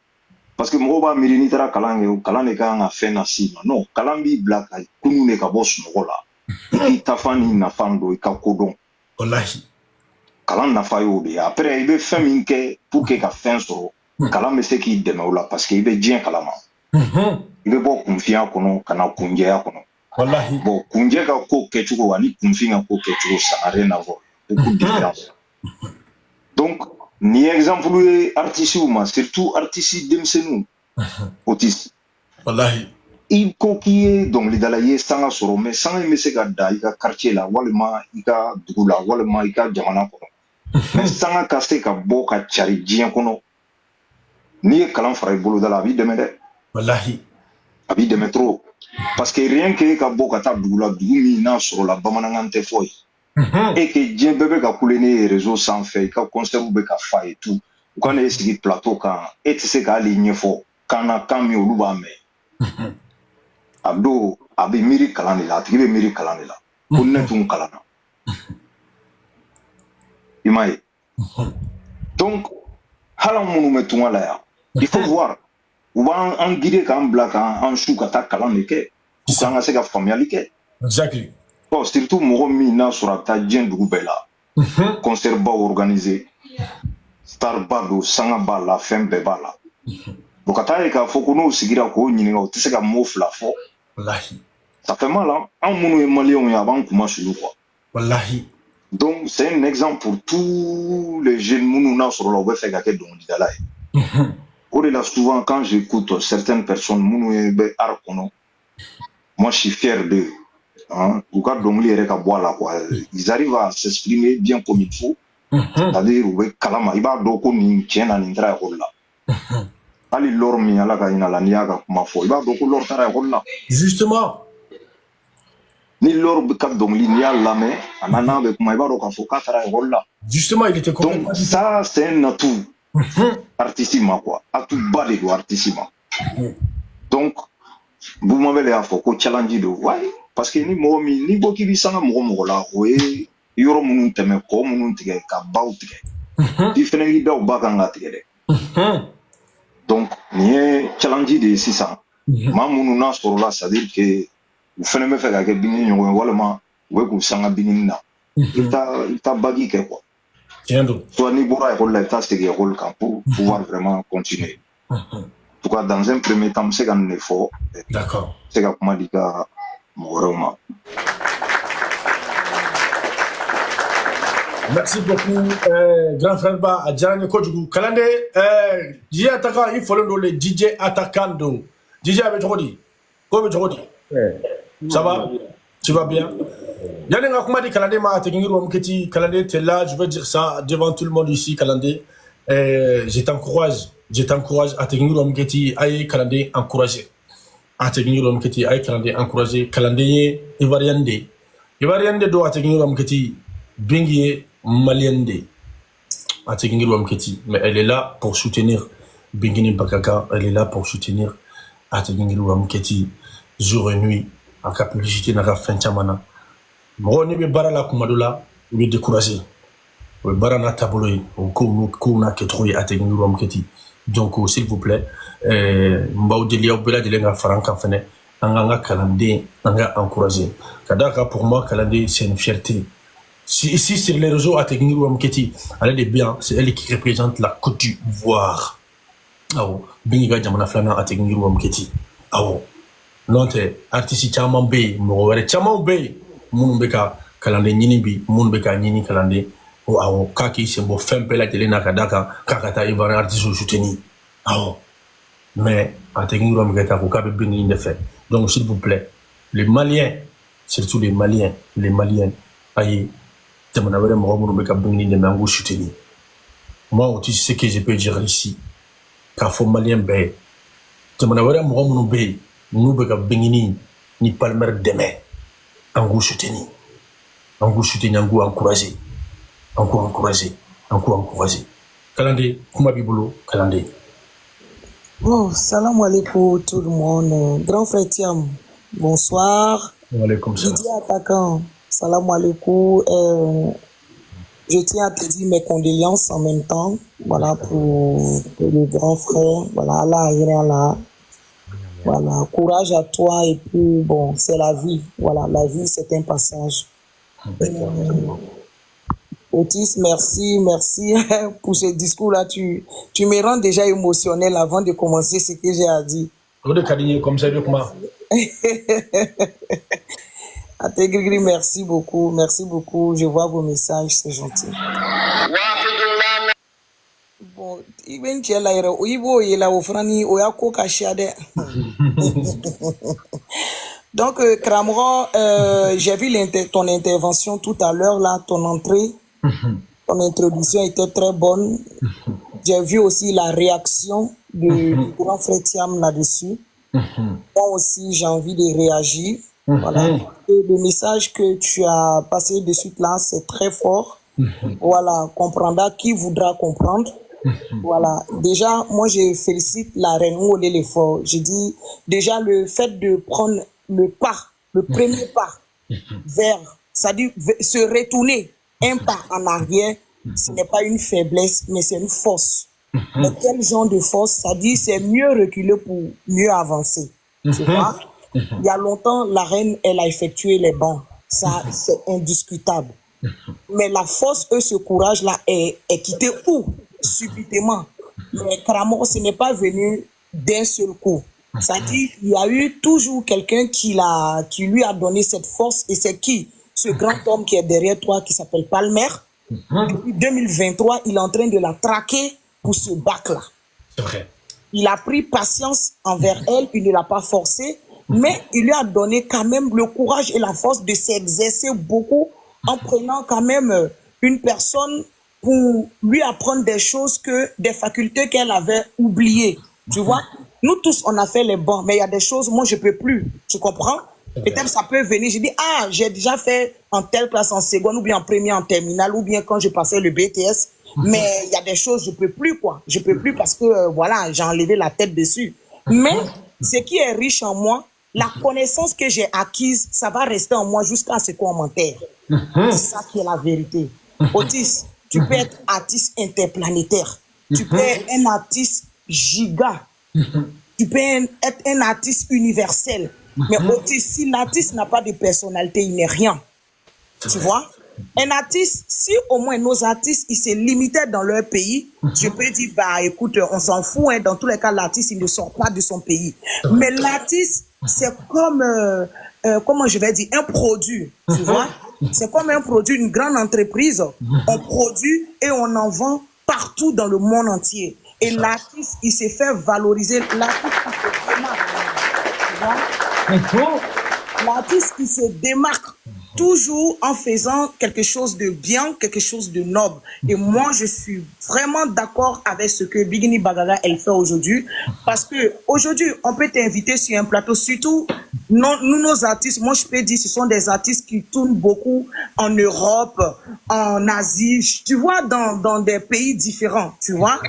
parce que mo ba mirini tara kalange kalane ka nga fe na sima non kalambi black kunu ne ka boss mo la itafani na fando ika kodon wallahi kalan na fayo be après il be fin minke pour que ka fin so kalam se ki demewla parce que il be bien kalama il be bo confiant kono kana kunje ya kono wallahi bon kunje ka ko kechugo ani kunfinga ko kechugo ça n'a rien à voir beaucoup de différence donc ni exemple artiste ou ma surtout artiste demsenu Otis wallahi il ko qui donc les dalaye sanga soro mais sanga me se ga da ika quartier la walma ika dugula walma ika jamana ko mais sanga ka se ka bo ka chari dien kono ni kalam fray bolo da la vie de mede wallahi abi de métro parce que rien que ka bo ka ta dugula dugumi na soro la bamanangante foy et que dien bébé ka couler réseau sans fait ka concert be ka fa et tout quand est sur plateau quand et tu sais ka ligne fo kana kami oluba me abdo abi miri kalani la tibe miri kalani la kunnetum kalana imai donc halam munu metum ala ya il faut voir ou en guider quand black en chou kata kalani ke sanga se ka familiali ke exactly oh surtout mo mi na surata dien dugu bela concert ba organisé star bado sanga ba la fin be ba la bokata ka foko no sigira ko nyini o tse ka mo fla fo wallahi ça fait mal hein en munu malien ya ban kuma sulu quoi wallahi donc c'est un exemple pour tous les jeunes munu na sur lo be fait ka ke don di dala au delà souvent quand j'écoute certaines personnes munu be ar kono moi je suis fier d'eux hein ou ka dongli ere ka boire là quoi ils arrivent à s'exprimer bien comme il faut c'est-à-dire ou kalama iba do ko ni chena ni ndra ko la ali lor mi ala ka ina la niaga kuma fo iba do ko lor tara ko la justement ni lor be ka dongli ni ala me anana be kuma iba do ka fo ka tara ko la justement il était complètement donc ça c'est un atout artissima quoi atout bas de artissima donc vous m'avez l'air fo ko challenge de ouais parce que ni mo mi ni boki bi sanga mo la we yoro munun teme ko munun tige ka baw tige di fene yi daw ba kan ga tige de donc ni challenge de 600 ma munun na soro la ça dire que vous fene me fait ga ke bini nyo wala ma we ku sanga bini na ita bagi ke quoi tiendo soit ni bora ko la ta tige ko kan pour pouvoir vraiment continuer en tout cas dans un premier temps c'est un effort d'accord c'est ka kuma dika moroma. Merci beaucoup, grand frère Ba, Adjane Kodjougou. Kalande, DJ attaquant, il faut le DJ attaquant. DJ avec Jodi. Comment Jodi? Ça va? Tu vas bien? Yann Ngakoumadi Kalande m'a attaqué Romketi. Kalande, tu es là, je veux dire ça devant tout le monde ici, Kalande. Je t'encourage à attaquer Romketi, aïe Kalande, encourager. Attaquer Romketi, aïe Kalande, encourager. Kalande, Ivariande do attaquer Romketi, Bingier. Maliende à Tekingi Wamketi, mais elle est là pour soutenir Bingini Bakaka, elle est là pour soutenir à Tekingi Wamketi jour et nuit, en cas publicité dans la fin de chamana. Moi, on est bara la kumadola, on est découragé. On est bara na tabouloy, on kouna ketrouille à Tekingi Wamketi. Donc, s'il vous plaît, Mbao Delia Obela de Lenga Franca Fene, Anganga Kalandé, Anga encouragé. Kadaka, pour moi, Kalandé, c'est une fierté. Ici, sur les réseaux à Tekingi Wamketi, elle est bien, c'est elle qui représente la Côte d'Ivoire. Ah oh, Bingiga Jamana Flana à Tekingi Wamketi. Ah oh, non, artiste Chaman Bay, Mouare Chaman Bay, Mounbeka, Kalandé Ninibi, Mounbeka Nini Kalandé. Oh, ah oh, Kaki, c'est bon, Fempela de Lena Kadaka, Kakata, Ivan, artiste soutenu. Ah oh, mais à Tekingi Wamketi, vous avez béni de fait. Donc, s'il vous plaît, les Maliens, surtout les Maliens, aïe, moi aussi, ce que je peux dire ici, car faut malien bé, nous beka bengini ni palmer demain, en goût soutenir, en goût encourager, encourager. Kalandé, kuma bibolo, Kalandé. Bon, salam alaikum tout le monde. Grand frère Thiam, bonsoir. Alaikum salam. Didier Attaquant, salam alaikum. Je tiens à te dire mes condoléances en même temps. Voilà, pour le grand frère. Voilà, Allah. Voilà, courage à toi. Et puis, bon, c'est la vie. Voilà, la vie, c'est un passage. Otis, merci pour ce discours-là. Tu me rends déjà émotionnel avant de commencer ce que j'ai à dire. Comme ça, Ategrigri, merci beaucoup. Je vois vos messages, c'est gentil. Bon, Iben Tchelaïra, Oibo Yela Ofrani, Oyako Kachade. Donc, Kramro, j'ai vu ton intervention tout à l'heure, là, ton entrée. Ton introduction était très bonne. J'ai vu aussi la réaction du grand frère Thiam là-dessus. Moi aussi, j'ai envie de réagir. Voilà. Et le message que tu as passé de suite là, c'est très fort. Voilà, comprendra qui voudra comprendre. Voilà. Déjà, moi, je félicite la reine Oulé l'effort. Je dis déjà le fait de prendre le premier pas vers, c'est-à-dire se retourner un pas en arrière, ce n'est pas une faiblesse, mais c'est une force. Mais quel genre de force? Ça dit c'est mieux reculer pour mieux avancer. Tu vois? Il y a longtemps, la reine, elle a effectué les bancs. Ça, c'est indiscutable. Mais la force, ce courage-là est quitté où? Subitement. Mais Kramor, ce n'est pas venu d'un seul coup. Ça dit, il y a eu toujours quelqu'un qui lui a donné cette force. Et c'est qui? Ce grand homme qui est derrière toi, qui s'appelle Palmer. Depuis 2023, il est en train de la traquer pour ce bac-là. C'est vrai. Il a pris patience envers elle, il ne l'a pas forcé, mais il lui a donné quand même le courage et la force de s'exercer beaucoup en prenant quand même une personne pour lui apprendre des choses, des facultés qu'elle avait oubliées. Tu vois, nous tous, on a fait les bons, mais il y a des choses, moi, je ne peux plus. Tu comprends? Peut-être ça peut venir, je dis, ah, j'ai déjà fait en telle classe en seconde, ou bien en première, en terminale, ou bien quand je passais le BTS. Mais il y a des choses, je peux plus, quoi. Je peux plus parce que, voilà, j'ai enlevé la tête dessus. Mais ce qui est riche en moi, la connaissance que j'ai acquise, ça va rester en moi jusqu'à ce qu'on m'enterre. C'est ça qui est la vérité. Otis, tu peux être artiste interplanétaire. Tu peux être un artiste giga. Tu peux être un artiste universel. Mais Otis, si l'artiste n'a pas de personnalité, il n'est rien. Tu vois? Un artiste, si au moins nos artistes, ils se limitaient dans leur pays, je peux dire, bah écoute, on s'en fout, hein, dans tous les cas, l'artiste, il ne sort pas de son pays. Mais l'artiste, c'est comme, comment je vais dire, un produit, tu vois. C'est comme un produit, une grande entreprise. On produit et on en vend partout dans le monde entier. Et l'artiste, il s'est fait valoriser. L'artiste, il se démarque. Tu vois? L'artiste, il se démarque toujours en faisant quelque chose de bien, quelque chose de noble. Et moi, je suis vraiment d'accord avec ce que Biguini Bagaga, elle fait aujourd'hui. Parce que aujourd'hui, on peut t'inviter sur un plateau, surtout nous, nos artistes. Moi, je peux dire, ce sont des artistes qui tournent beaucoup en Europe, en Asie, tu vois, dans des pays différents, tu vois,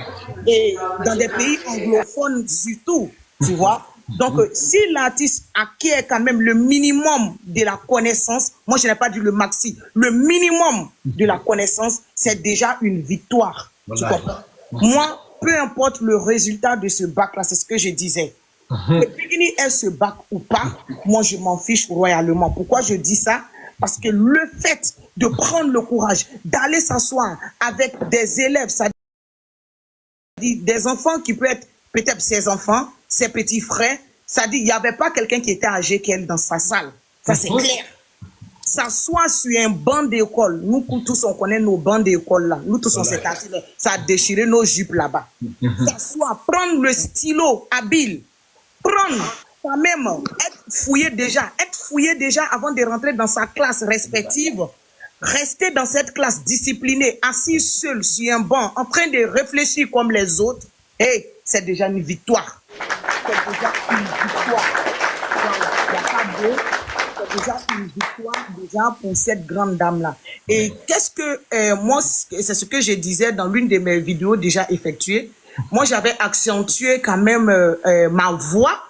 et dans des pays anglophones surtout, tu vois. Donc, si l'artiste acquiert quand même le minimum de la connaissance, moi je n'ai pas dit le maxi, le minimum de la connaissance, c'est déjà une victoire. Tu comprends? Moi, peu importe le résultat de ce bac-là, c'est ce que je disais. Que Biguini ait ce bac ou pas, moi je m'en fiche royalement. Pourquoi je dis ça? Parce que le fait de prendre le courage, d'aller s'asseoir avec des élèves, ça dit des enfants qui peuvent être peut-être ses enfants, ses petits frères, ça dit il n'y avait pas quelqu'un qui était âgé qu'elle dans sa salle. Ça c'est clair. S'asseoir sur un banc d'école, nous tous on connaît nos bancs d'école là, nous tous on s'est cassé, ça a déchiré nos jupes là-bas. S'asseoir, prendre le stylo habile, prendre quand même, être fouillé déjà avant de rentrer dans sa classe respective, rester dans cette classe disciplinée, assis seul sur un banc, en train de réfléchir comme les autres, hey, c'est déjà une victoire. C'est déjà une victoire. Il n'y a pas de... C'est déjà une victoire déjà pour cette grande dame-là. Et qu'est-ce que... moi, c'est ce que je disais dans l'une de mes vidéos déjà effectuées. Moi, j'avais accentué quand même ma voix,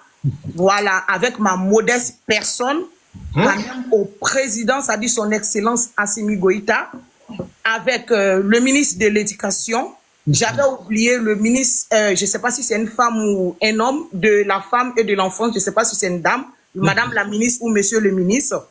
voilà, avec ma modeste personne, quand même au président, c'est-à-dire son excellence Assimi Goïta, avec le ministre de l'Éducation. J'avais oublié le ministre, je ne sais pas si c'est une femme ou un homme, de la femme et de l'enfance, je ne sais pas si c'est une dame, madame la ministre ou monsieur le ministre.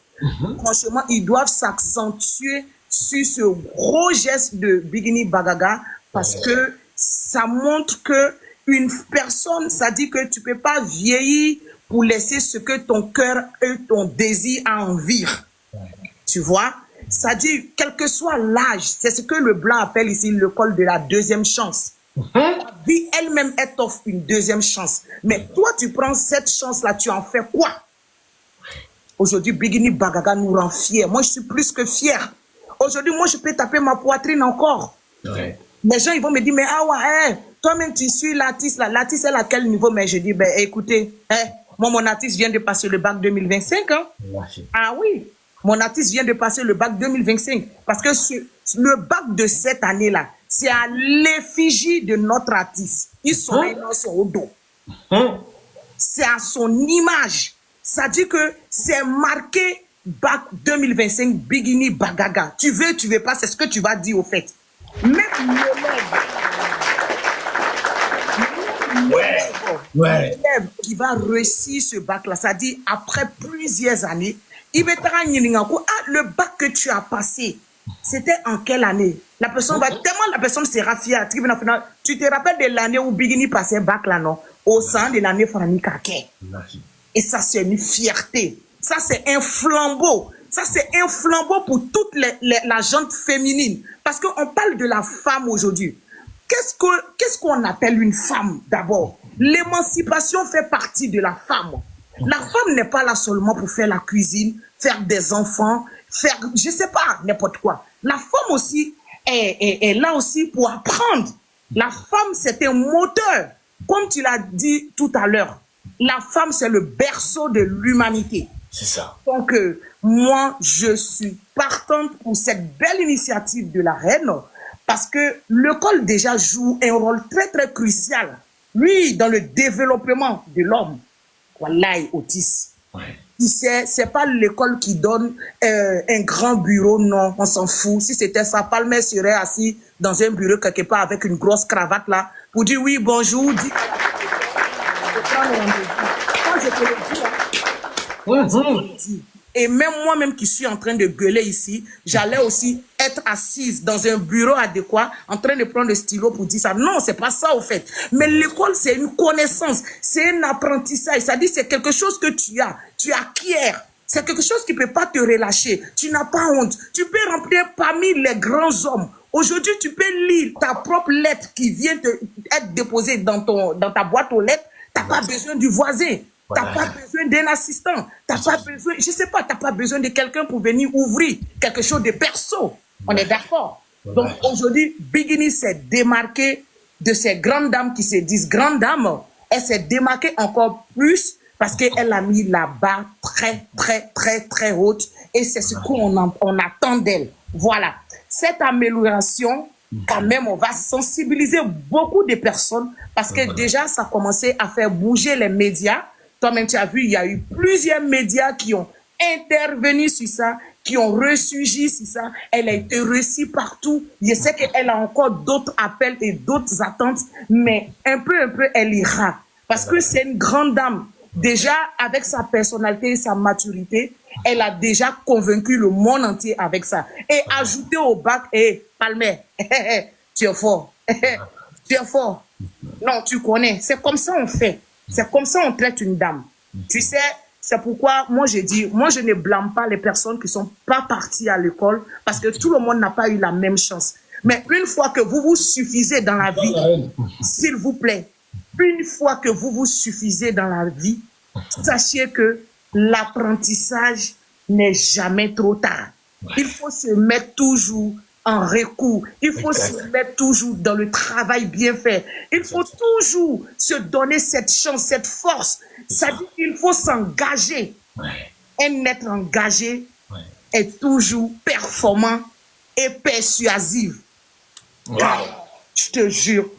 Franchement, ils doivent s'accentuer sur ce gros geste de Biguini Bagaga parce que ça montre que une personne, ça dit que tu ne peux pas vieillir pour laisser ce que ton cœur et ton désir a envie. Tu vois? Ça dit, quel que soit l'âge, c'est ce que le blanc appelle ici l'école de la deuxième chance. La vie elle-même, elle t'offre une deuxième chance. Mais toi, tu prends cette chance-là, tu en fais quoi? Aujourd'hui, Biguini Bagaga nous rend fiers. Moi, je suis plus que fier. Aujourd'hui, moi, je peux taper ma poitrine encore. Ouais. Les gens, ils vont me dire, mais ah ouais, toi-même, tu suis l'artiste là. L'artiste, elle à quel niveau? Mais je dis, ben écoutez, moi, mon artiste vient de passer le bac 2025. Hein? Ah oui. Mon artiste vient de passer le bac 2025 parce que le bac de cette année-là, c'est à l'effigie de notre artiste. Ils sont au dos. C'est à son image. Ça dit que c'est marqué bac 2025 Biguini Bagaga. Tu veux pas, c'est ce que tu vas dire au fait. Même l'élève qui va réussir ce bac-là, ça dit après plusieurs années, il va te rendre le bac que tu as passé, c'était en quelle année? La personne va tellement, la personne sera fière. Tu te rappelles de l'année où Biguini passait bac là, non? Au sein de l'année Frani Kake. Et ça, c'est une fierté. Ça, c'est un flambeau. Ça, c'est un flambeau pour toute la gente féminine. Parce qu'on parle de la femme aujourd'hui. Qu'est-ce qu'on appelle une femme d'abord? L'émancipation fait partie de la femme. La femme n'est pas là seulement pour faire la cuisine, faire des enfants, faire, je sais pas, n'importe quoi. La femme aussi est là aussi pour apprendre. La femme, c'est un moteur. Comme tu l'as dit tout à l'heure, la femme, c'est le berceau de l'humanité. C'est ça. Donc, moi, je suis partante pour cette belle initiative de la reine parce que l'école déjà joue un rôle très, très crucial, lui, dans le développement de l'homme. Wallahi, Otis. Ouais. C'est pas l'école qui donne un grand bureau, non, on s'en fout. Si c'était ça, Palmer serait assis dans un bureau quelque part avec une grosse cravate là pour dire oui, bonjour, dis. Quand je te le dis, et même moi-même qui suis en train de gueuler ici, j'allais aussi être assise dans un bureau adéquat, en train de prendre le stylo pour dire ça. Non, c'est pas ça au fait. Mais l'école, c'est une connaissance, c'est un apprentissage. Ça dit, c'est quelque chose que tu acquiers. C'est quelque chose qui ne peut pas te relâcher. Tu n'as pas honte. Tu peux remplir parmi les grands hommes. Aujourd'hui, tu peux lire ta propre lettre qui vient être déposée dans ta boîte aux lettres. Tu n'as pas besoin du voisin. T'as pas besoin d'un assistant. T'as pas besoin, je sais pas, t'as pas besoin de quelqu'un pour venir ouvrir quelque chose de perso. On est d'accord. Donc aujourd'hui, Biguini s'est démarqué de ces grandes dames qui se disent grandes dames. Elle s'est démarquée encore plus parce qu'elle a mis la barre très haute et c'est ce qu'on attend d'elle. Voilà. Cette amélioration, quand même, on va sensibiliser beaucoup de personnes parce que déjà, ça a commencé à faire bouger les médias. Toi-même, tu as vu, il y a eu plusieurs médias qui ont intervenu sur ça, qui ont ressurgi sur ça. Elle a été reçue partout. Je sais qu'elle a encore d'autres appels et d'autres attentes, mais un peu, elle ira. Parce que c'est une grande dame. Déjà, avec sa personnalité et sa maturité, elle a déjà convaincu le monde entier avec ça. Et ajouter au bac, Palmer, tu es fort. Tu es fort. Non, tu connais. C'est comme ça on fait. C'est comme ça on traite une dame. Tu sais, c'est pourquoi moi je dis, moi je ne blâme pas les personnes qui ne sont pas parties à l'école parce que tout le monde n'a pas eu la même chance. Mais une fois que vous vous suffisez dans la vie, s'il vous plaît, une fois que vous vous suffisez dans la vie, sachez que l'apprentissage n'est jamais trop tard. Il faut se mettre toujours en recours. Il faut se mettre toujours dans le travail bien fait. Il faut toujours se donner cette chance, cette force. Ça dit qu'il faut s'engager. Un être engagé est toujours performant et persuasif. Wow. Je te jure,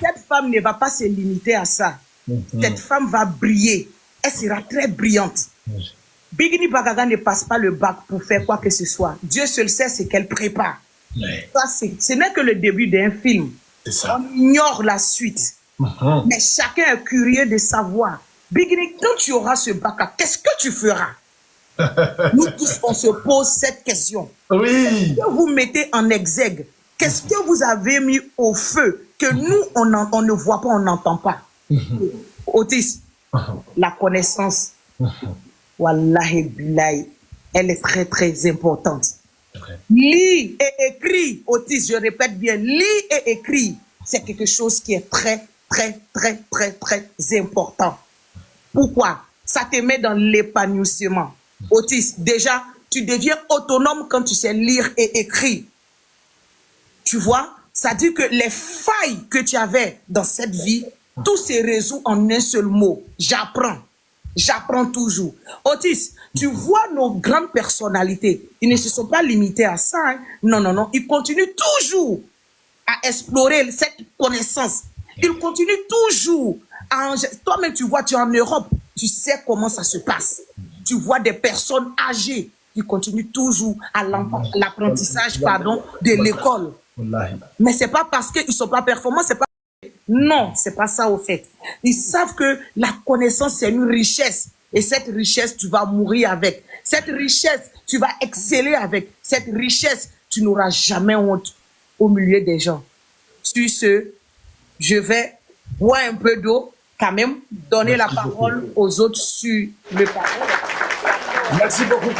cette femme ne va pas se limiter à ça. Cette femme va briller. Elle sera très brillante. Biguini Bagaga ne passe pas le bac pour faire quoi que ce soit. Dieu seul sait ce qu'elle prépare. Ça, ce n'est que le début d'un film. On ignore la suite. Mais chacun est curieux de savoir. Biguini, quand tu auras ce bac, qu'est-ce que tu feras? Nous tous, on se pose cette question. Oui. Qu'est-ce que vous mettez en exergue? Qu'est-ce que vous avez mis au feu que nous, on ne voit pas, on n'entend pas? Otis, la connaissance, wallahi billahi, elle est très importante. Lis et écris, Otis, je répète bien, lis et écris, c'est quelque chose qui est très important. Pourquoi? Ça te met dans l'épanouissement. Otis, déjà, tu deviens autonome quand tu sais lire et écrire. Tu vois, ça dit que les failles que tu avais dans cette vie, tout se résout en un seul mot. J'apprends. J'apprends toujours. Otis, tu vois nos grandes personnalités, ils ne se sont pas limités à ça. Hein. Non. Ils continuent toujours à explorer cette connaissance. Ils continuent toujours à... Toi-même, tu vois, tu es en Europe, tu sais comment ça se passe. Tu vois des personnes âgées qui continuent toujours à l'apprentissage, de l'école. Mais c'est pas parce qu'ils sont pas performants, c'est pas... Non, c'est pas ça au fait. Ils savent que la connaissance, c'est une richesse. Et cette richesse, tu vas mourir avec. Cette richesse, tu vas exceller avec. Cette richesse, tu n'auras jamais honte au milieu des gens. Sur ce, je vais boire un peu d'eau, quand même, donner la parole aux autres sur le parole. Merci beaucoup,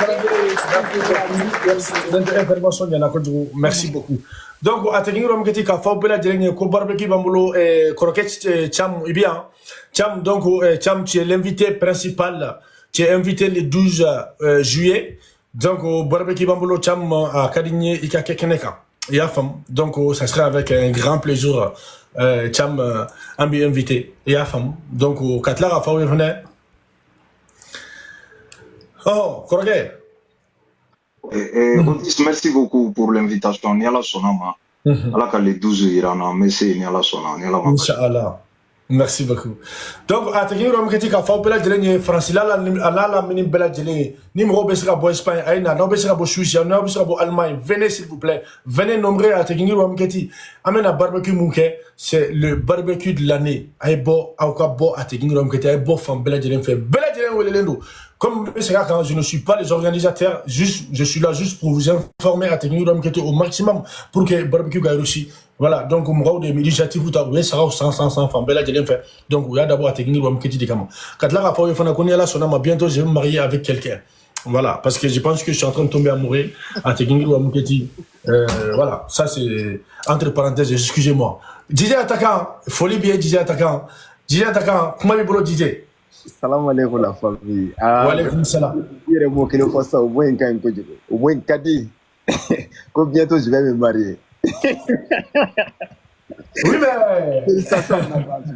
merci beaucoup. Donc, à tenir au Mketi, quand faut bela dernier, ko barbecue bambulo, croquette, cham, bien. Cham, donc, cham, tu es l'invité principal. Tu es invité le 12 juillet. Donc, au barbecue bambulo, cham, à Kadigné, Ika Kekeneka. Et à femme. Donc, ça sera avec un grand plaisir, cham, invité. Et à femme. Donc, au Katlara, faut venir. Oh, croquette. Merci beaucoup pour l'invitation. Niala Sonama. Allah ka le 12 irana, merci Niala Sonama. Inch'Allah. Merci beaucoup. Donc, à te dire que tu as fait bela jele France la mini bela jele ni mo besra bo Espagne aina no besra bo Suisse no besra bo Allemagne, venez s'il vous plaît, venez nombreux à te dire que tu amène un barbecue munke, c'est le barbecue de l'année. Ay bo auka bo à te dire que tu ay bo fam bela jele fait bela jele welelendo. Comme je ne suis pas les organisateurs, je suis là juste pour vous informer à technique au maximum pour que barbecue gagne aussi. Voilà, donc on aura des initiatives où ça sera 100 femmes. Donc il y a d'abord à technique de Kama. Quand là, bientôt je vais me marier avec quelqu'un. Voilà, parce que je pense que je suis en train de tomber amoureux à technique voilà, ça c'est entre parenthèses, excusez-moi. DJ attaquant, folie bien DJ attaquant. DJ attaquant, comment il bolo DJ? Salam alaikum la famille. Wa alaikum salam. Il est bon qu'il fasse ça au moins quand il peut. Au moins Kadi. Que bientôt je vais me marier. Oui, mais.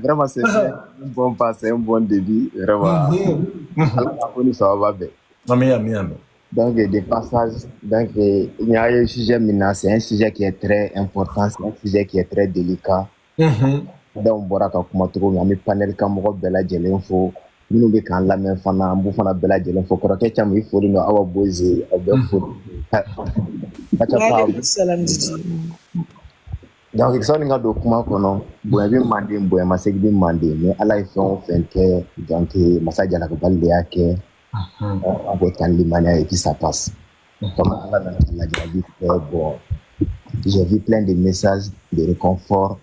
Vraiment, c'est un bon pas, c'est un bon début. Vraiment. Ça va bien. Amen. Donc, des passages. Donc, il y a un sujet maintenant, c'est un sujet qui est très important, c'est un sujet qui est très délicat. Donc, on va trouver un panel comme Bella Jelenfo. Nous ne pouvons pas la même fana, nous pouvons pas Bella Jelenfo. Quand on est il faut nous avoir posé, donc, il y a un document qu'on a demandé, mais à la fin, donc, massage à la balle de Ake, on va être en Limania et puis ça passe. Comme Allah l'a dit, bon, j'ai vu plein de messages de réconfort,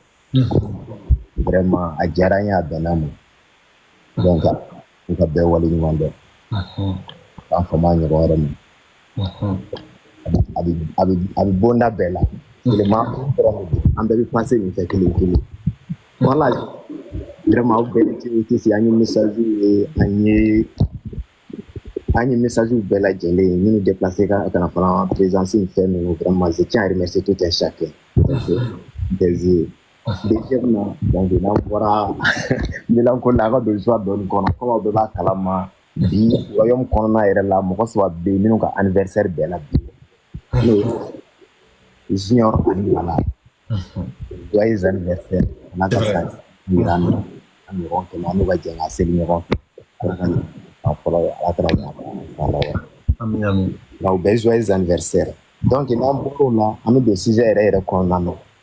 vraiment, à Djaranya, à Benamou. Donc, on va bien voir les demandes. En formant une erreur. Avec Bonda Bella. Le marque, on devait penser une fait que les. Voilà, vraiment, c'est un message et un message où Bella Djelé, nous nous déplacer quand on a en présence, une femme, vraiment, je tiens à remercier tout un chacun. Deuxièmement, donc, voilà, mélancolie de joie donne qu'on a comme on va calama, bi, royaume qu'on a là, moi, soit béni, nous, anniversaire Bella. Junior Anibala. Joyeux anniversaire. On a gagné Miran. Amiron que nous va dire à Céline. Amen. Là, joyeux anniversaire. Donc, il y a un bon là, on a des sujets qu'on a.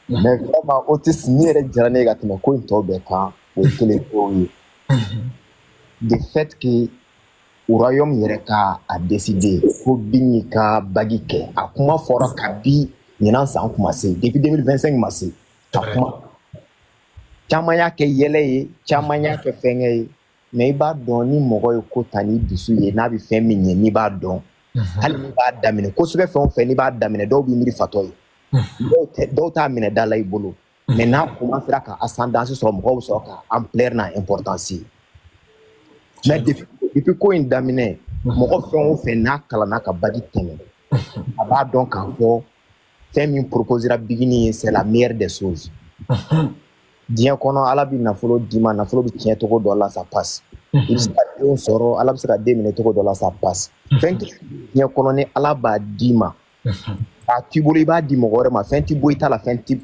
Mais vraiment, autis ni regarder à ton coin tobeka ou téléphone. Le fait que au royaume Yereka a décidé pour Binika Bagike à comment fera Kabi Ninan San commencé depuis 2025 massé. Chamaya ke yele chamaya ke fenge mais il va donner mon kotani bisu ye na bi femi ni ba don hali ni ba damine ko sube fe ni ba damine do bi miri fatoy do ta mine dala ibolo mais na commencera ka ascendance sur mo so ka ampleur na importance mais depuis ko in damine mo fe na kala na ka bagi tene aba donc encore femi proposera bigini c'est la meilleure des choses. Dieu kono ala bi nafolo dima nafolo bi tien toko dola ça passe. Il sera on soro ala sera 2 minutes toko dola ça passe. 20 Dieu kono ne ala ba dima. A tibuli ba dimo gore ma 20 boy ta la 20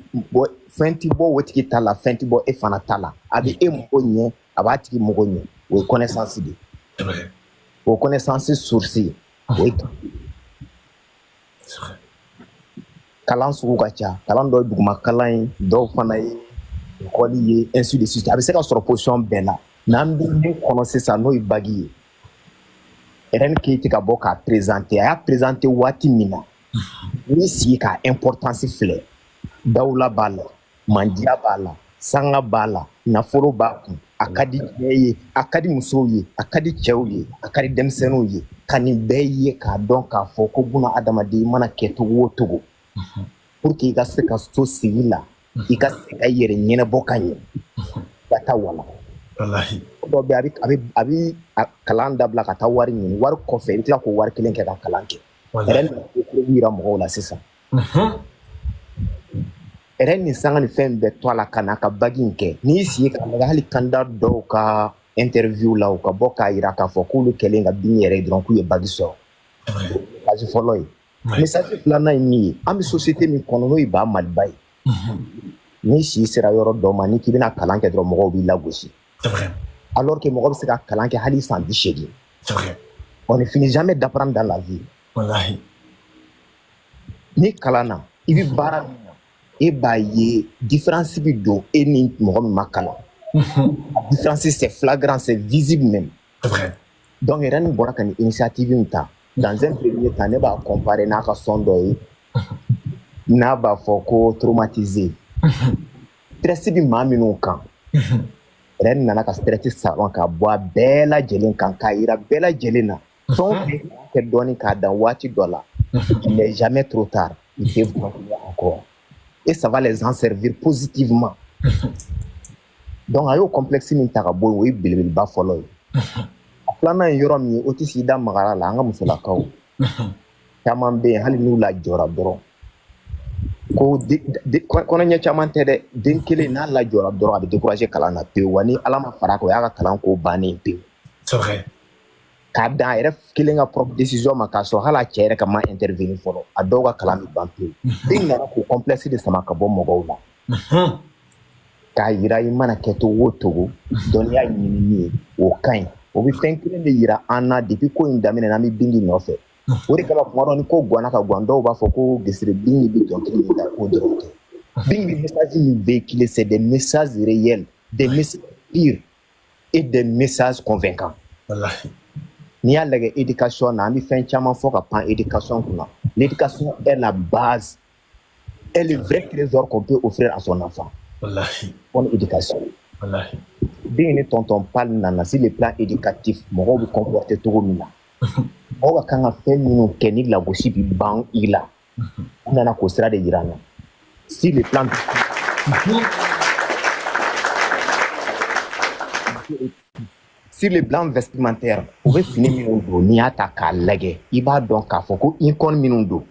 bo wetiki ta la 20 bo e fana tala. Abi e mo nye abati mo nye. We connaissance de. O connaissance sourcil. Oui. Kalan sugu ka ca kalan dɔ duguma kalan dɔw fana ye école ye ainsi de suite a bɛ se ka sɔrɔ position bɛɛ la n'an bɛ min kɔnɔ sisan n'o ye bagi ye Hélène Keita ka bɔ k'a présenter a y'a présenter waati min na n'i sigi ka importance filɛ Dawula b'a la Mandiya b'a la Sanga b'a la nafolo b'a kun a ka di cɛ ye a ka di musow ye a ka di cɛw ye a ka di denmisɛnninw ye ka nin bɛɛ ye k'a dɔn k'a fɔ ko buna adamaden mana kɛ cogo o cogo pour que i ka se ka so sigi la i ka se ka yɛrɛ ɲɛnabɔ ka ɲɛ ka taa wala dɔ bɛ a bɛ kalan dabila ka taa wari ɲini wari kɔfɛ i bɛ tila k'o wari kelen kɛ ka kalan kɛ yɛrɛ ni yira mɔgɔw la sisan yɛrɛ ni sanga ni fɛn bɛɛ to a la ka na ka bagi in kɛ n'i sigi ka lajɛ hali candidat dɔw ka interview la u ka bɔ k'a yira k'a fɔ k'olu kɛlen ka bin yɛrɛ dɔrɔn k'u ye bagi sɔrɔ bagi fɔlɔ ye message filanan ye min ye an bɛ société min kɔnɔ n'o ye ba maliba ye n'i si sera yɔrɔ dɔ ma ni k'i bɛna kalan kɛ dɔrɔn mɔgɔw b'i lagosi alors que mɔgɔ bɛ se ka kalan kɛ hali san 80 on ne finit jamais d'apprendre dans la vie ni kalan na i bɛ baara min na e b'a ye différence bɛ don e ni mɔgɔ min ma kalan différence c'est flagrant c'est visible même donc yɛrɛ ni bɔra ka nin initiative in ta dans un premier temps ne b'a comparer n'a ka son dɔ ye n'a b'a fɔ ko traumatisé stress bi maa minnu kan yɛrɛ nana ka stress salon ka bɔ a bɛɛ lajɛlen kan k'a yira bɛɛ lajɛlen na fɛn o fɛn kɛ dɔɔni k'a dan waati dɔ la il n'est jamais trop tard il faut continuer encore et ça va les en servir positivement Donc a y'o complexe min ta ka bɔ yen o ye belebeleba fɔlɔ ye. A filanan ye yɔrɔ min ye o tɛ s'i da magara la an ka musolakaw caman bɛ yen hali n'u lajɔra dɔrɔn ko kɔnɔɲɛ caman tɛ dɛ den kelen n'a lajɔra dɔrɔn a bɛ décourager kalan na pewu wa ni Ala ma fara a kan o y'a ka kalan ko bannen pewu. C'est vrai. K'a dan a yɛrɛ kelen ka propre décision ma k'a sɔrɔ hali a cɛ yɛrɛ ka ma intervenir fɔlɔ a dɔw ka kalan bɛ ban pewu. Den nana k'o complexe de sama ka bɔ mɔgɔw la. K'a yira I mana kɛ cogo o cogo dɔnniya ɲinini ye o ka ɲi o bɛ fɛn kelen de yira an na depuis ko in daminɛ na an bɛ Bingi nɔfɛ o de kama kuma dɔ ni ko ganna ka gan dɔw b'a fɔ ko gesere Bingi bɛ dɔnkili min da k'o dɔrɔn tɛ Bingi bɛ message min véhiculer c'est des messages réels des messages purs et des messages convaincants. Wallahi. N'i y'a lajɛ éducation na an bɛ fɛn caman fɔ ka pan éducation kunna l'éducation est la base est le vrai trésor qu'on peut offrir à son enfant. Wallahi. Bonne éducation. Wallahi. Bien ne tonton parle nana sur le plan éducatif mɔgɔw bɛ comporter cogo min na mɔgɔw ka kan ka fɛn minnu kɛ ni lagosi bɛ ban I la u nana k'o sira de yira an na sur le plan sur le plan vestimentaire u bɛ fini minnu don n'i y'a ta k'a lajɛ I b'a dɔn k'a fɔ ko icône minnu don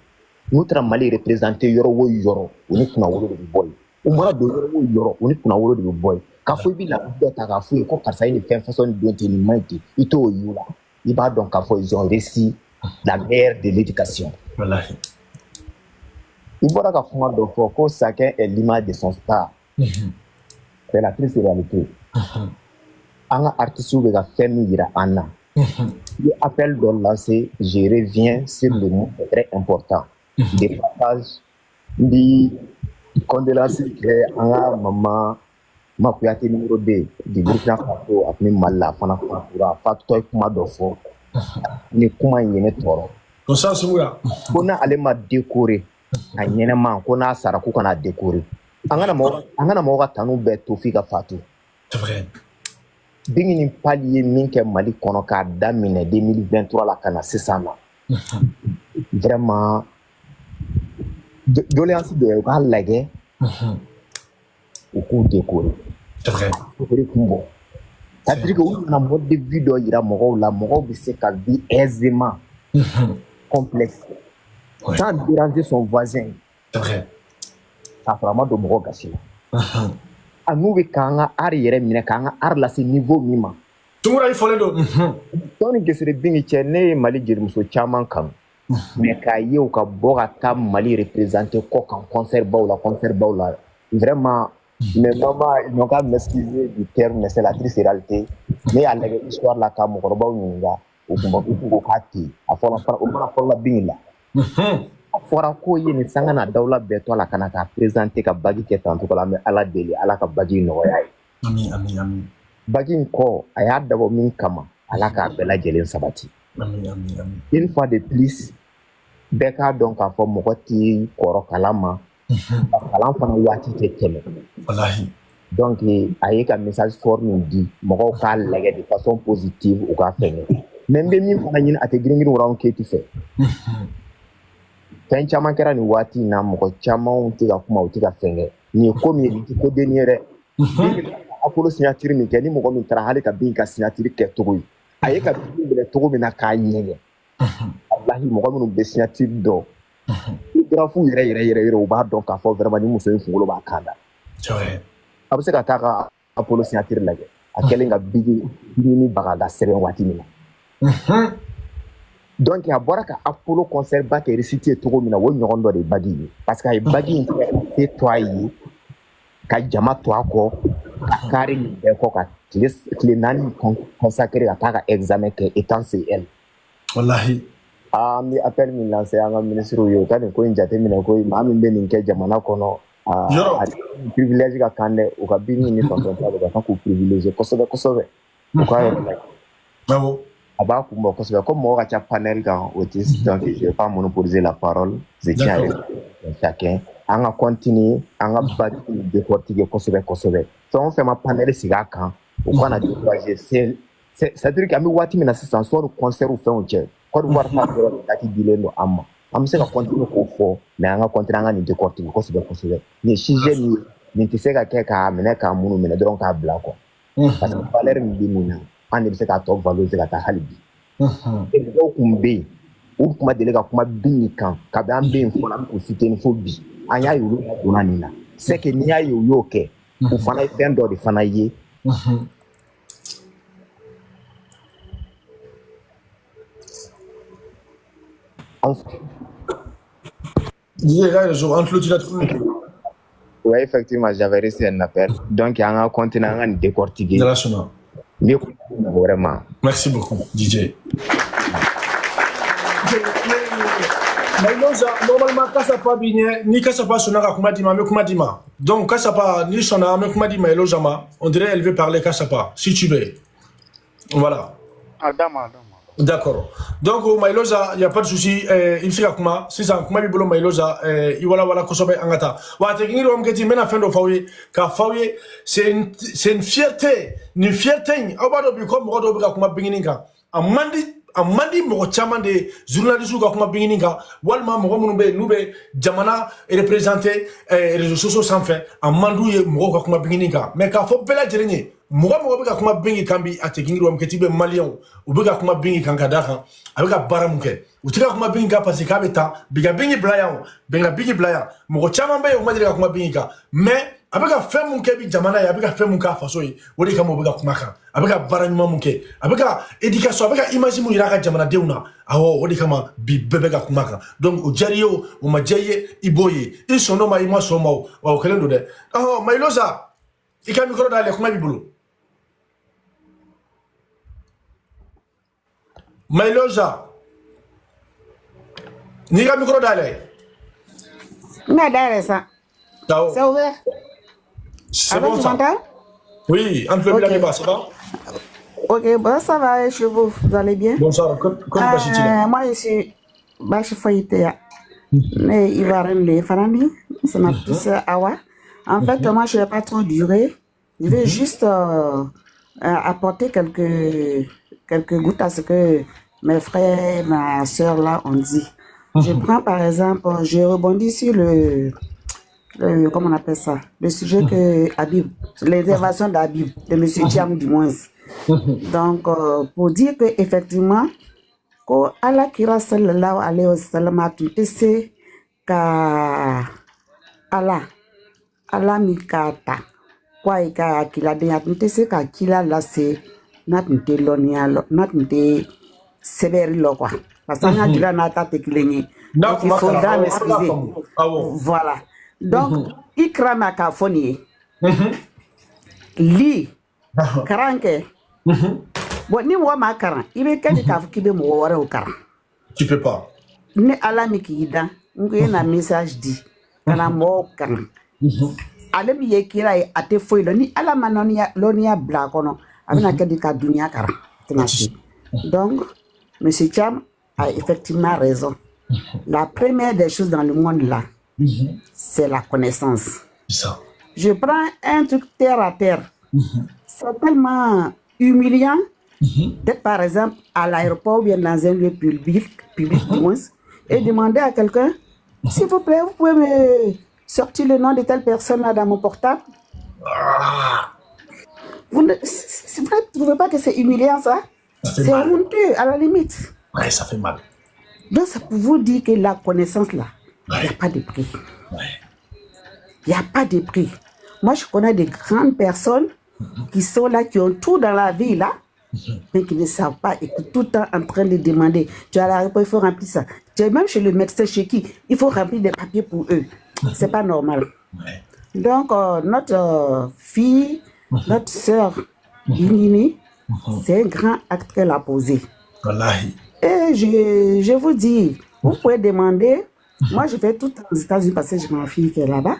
n'u taara Mali représenter yɔrɔ o yɔrɔ u ni kunnawolo de bɛ bɔ yen u mana don yɔrɔ o yɔrɔ u ni kunnawolo de bɛ bɔ yen k'a fɔ I bɛ la dɔ ta k'a fɔ ye ko karisa ye nin fɛn façon don ten nin man ɲi ten I t'o y'u la I b'a dɔn k'a fɔ ils ont réussi la mère de l'éducation. Wallahi. I bɔra ka kuma dɔ fɔ ko chacun est l'image de son star. C'est la triste réalité. An ka artistes bɛ ka fɛn min yira an na. I appel dɔ lancé je reviens sur le mot très important. Des passages di condoléances kɛ an ka maman Makuyate numéro 2 du Burkina Faso a tun bɛ Mali la a fana fatura a fatutɔ ye kuma dɔ fɔ ni kuma in ye ne tɔɔrɔ. O san sugu ya. Ko n'ale ma décorer a ɲɛnɛma ko n'a sara k'u kana décorer an kana mɔgɔw ka tanu bɛɛ to f'i ka fatu. C'est vrai. Bingi ni pali ye min kɛ Mali kɔnɔ k'a daminɛ 2023 la ka na sisan ma vraiment doléance dɔ ye u k'a lajɛ u k'u décorer. C'est vrai. O de kun bɔ c'est-à-dire que u nana mode de vie dɔ yira mɔgɔw la mɔgɔw bɛ se ka vie aisément complexe sans déranger son voisin. C'est vrai. K'a sɔrɔ a ma don mɔgɔ gasi la a n'u bɛ k'an ka art yɛrɛ minɛ k'an ka art lase niveau min ma. Tumura I fɔlen don. Tɔn ni gesere Bingi cɛ ne ye Mali jelimuso caman kanu mais k'a ye u ka bɔ ka taa Mali représenter kɔ kan concert baw la vraiment mais maman ils n'ont qu'à m'excuser du terme mais c'est la triste réalité ne y'a lajɛ histoire la ka mɔgɔkɔrɔbaw ɲininka u tun ko k'a tɛ a fɔra Bingi la a fɔra ko ye nin sanga na dawla bɛɛ to a la ka na k'a présenter ka bagi kɛ tan cogo la an bɛ Ala deli Ala ka bagi nɔgɔya ye. Amin amin amin. Bagi in kɔ a y'a dabɔ min kama Ala k'a bɛɛ lajɛlen sabati. Amin amin amin. Une fois de plus bɛɛ k'a dɔn k'a fɔ mɔgɔ t'i kɔrɔ kalan ma kalan fana waati tɛ tɛmɛ. Wallahi. Donc a ye ka message fort min di mɔgɔw k'a lajɛ de façon positive u k'a fɛngɛ mais n bɛ min fana ɲini a tɛ girin wɛrɛw k'eti fɛ. Fɛn caman kɛra nin waati in na mɔgɔ caman tɛ ka kuma u tɛ ka fɛngɛ nin ye ko min ye nin tɛ ko denni ye dɛ. Apollo signature min kɛ ni mɔgɔ min taara hali ka Bingi ka signature kɛ cogo ye a ye ka Bingi minɛ cogo min na k'a ɲɛgɛn walahi mɔgɔ minnu bɛ signature dɔn photographe yɛrɛ u b'a dɔn k'a fɔ vraiment ni muso in kunkolo b'a kan da. C'est vrai. A bɛ se ka taa ka Apollo signature lajɛ a kɛlen ka Bingi ni baga ka sɛbɛn waati min na. Donc a bɔra ka Apollo concert ba kɛ récité cogo min na o ɲɔgɔn dɔ de Bagi ye parce que a ye Bagi in kɛ to a ye ka jama to a kɔ ka kari nin bɛɛ kɔ ka tile 4 consacré ka taa ka examen kɛ étant CL. Wallahi. An bɛ appel min lancé an ka ministre ye u ka nin ko in jateminɛ ko maa min bɛ nin kɛ jamana kɔnɔ privilège ka kan dɛ u ka Bingi ni tonton Tall ka kan k'u privilégier kosɛbɛ u ka yɔrɔ la. Bravo. A b'a kun bɔ kosɛbɛ comme mɔgɔ ka ca panel kan o tɛ donc je vais pas monopoliser la parole je tiens à chacun an ka continuer an ka Bagi décortiquer kosɛbɛ fɛn o fɛn ma panel sigi a kan u kana décourager c'est-à-dire que an bɛ waati min na sisan sɔɔni concert fɛnw cɛ Côte d'Ivoire ta dɔrɔn dati dilen don an ma an bɛ se ka continuer k'o fɔ mais an ka continuer an ka nin décortiquer kosɛbɛ nin sujet nin nin tɛ se ka kɛ k'a minɛ k'a munnu minɛ dɔrɔn k'a bila quoi parce que valeur min bɛ nin na an de bɛ se k'a tɔ valoriser ka taa hali bi mɔgɔw kun bɛ yen u kuma deli ka kuma bin nin kan kabi an bɛ yen fɔlɔ an bɛ k'u fitinin fo bi an y'a ye olu donna nin na c'est que n'i y'a ye u y'o kɛ u fana ye fɛn dɔ de fana ye Oui, effectivement, j'avais reçu un appel. Donc, il y a un continent à décortiquer. Vraiment. Merci beaucoup, DJ. Normalement, Kasapa Bine, ni Kasapa Sonara Kumadima, mais Kumadima. Donc, Kasapa, ni Sona, mais Kumadima et Lojama, on dirait elle veut parler Kasapa, si tu veux. Voilà. Adama. D'accord. Donc, Mailoza, il n'y a pas de souci. Il s'y a kuma. Si ça kuma bibolo Mailoza, voilà kosobe angata. Wa tekini rom keti mena fendo fawi. Ka fawi, c'est une fierté. Une fierté. Abado bi comme rodo bi kuma bingininga. Amandi mo chama de journalistes ka kuma bingininga. Walma mo munube nube jamana représenter réseaux sociaux sans fin. Amandu ye mo ka kuma bingininga. Mais ka fo bela jerenye. Mouga beka kuma bingi kambi atekingi rom keti be malien ou beka kuma bingi kankadaka abeka bara muke utika kuma bingi ka parce ka beta biga bingi blayan benga bingi blayan mugo chama mbe o madira kuma bingi ka mais abeka fem muke bi jamana ya abeka fem muka faso yi wodi ka mo beka kuma kan abeka bara nyuma muke abeka éducation abeka image mu iraka jamana deuna awo wodi kama bi bebeka kuma kan donc o jariyo o majeye iboye isono ma ima somo wa kelendo de Mailoza ika mikro dale kuma bibulu Mailoza, ni ka micro d'aller. Mais d'aller ça. C'est ouvert. C'est bon ça. Oui, entre le okay. Ça va? Ok, bon ça va chez vous, vous allez bien? Bonsoir, moi je suis Bachi Faïté, mais il va rendre Farani, c'est ma petite Awa. En fait, moi je ne vais pas trop durer, je vais juste apporter quelques gouttes à ce que mes frères, ma soeur là ont dit. Je prends par exemple, je rebondis sur le comment on appelle ça, le sujet que Habib, l'intervention d'Habib, de M. Thiam du moins. Donc, pour dire que effectivement, quand Allah kira sallallahu alayhi wa sallam tu sais ka Allah mikata quoi ka kila de tu sais ka kila là c'est natnte lonialo natnte sévère lo quoi parce que on kila nata te kilengi donc il faudra m'excuser voilà donc ikrama ka foni li karanke bon ni moi ma karan ibe kadi ka kibe mo wore o karan tu peux pas ne ala mi kida ngoye na message di kana mo karan ale bi yekira ate foilo ni ala manonia lonia bla kono amina kadi ka dunia karan tenasi donc monsieur Thiam a effectivement raison. La première des choses dans le monde là, c'est la connaissance. Ça. Je prends un truc terre à terre. C'est tellement humiliant d'être par exemple à l'aéroport ou bien dans un lieu public et demander à quelqu'un, s'il vous plaît, vous pouvez me sortir le nom de telle personne là dans mon portable. Vous ne trouvez pas que c'est humiliant ça? C'est honteux à la limite. Ouais, ça fait mal. Donc, ça pour vous dire que la connaissance là, il n'y a pas de prix. Il n'y a pas de prix. Moi, je connais des grandes personnes qui sont là, qui ont tout dans la vie là, mais qui ne savent pas et qui sont tout le temps en train de demander. Tu as la réponse, il faut remplir ça. Tu es même chez le médecin chez qui il faut remplir des papiers pour eux. C'est pas normal. Donc, notre fille, notre sœur, Inini, c'est un grand acte qu'elle a posé. Et je vous dis, vous pouvez demander, moi je fais tout aux États-Unis parce que j'ai ma fille qui est là-bas,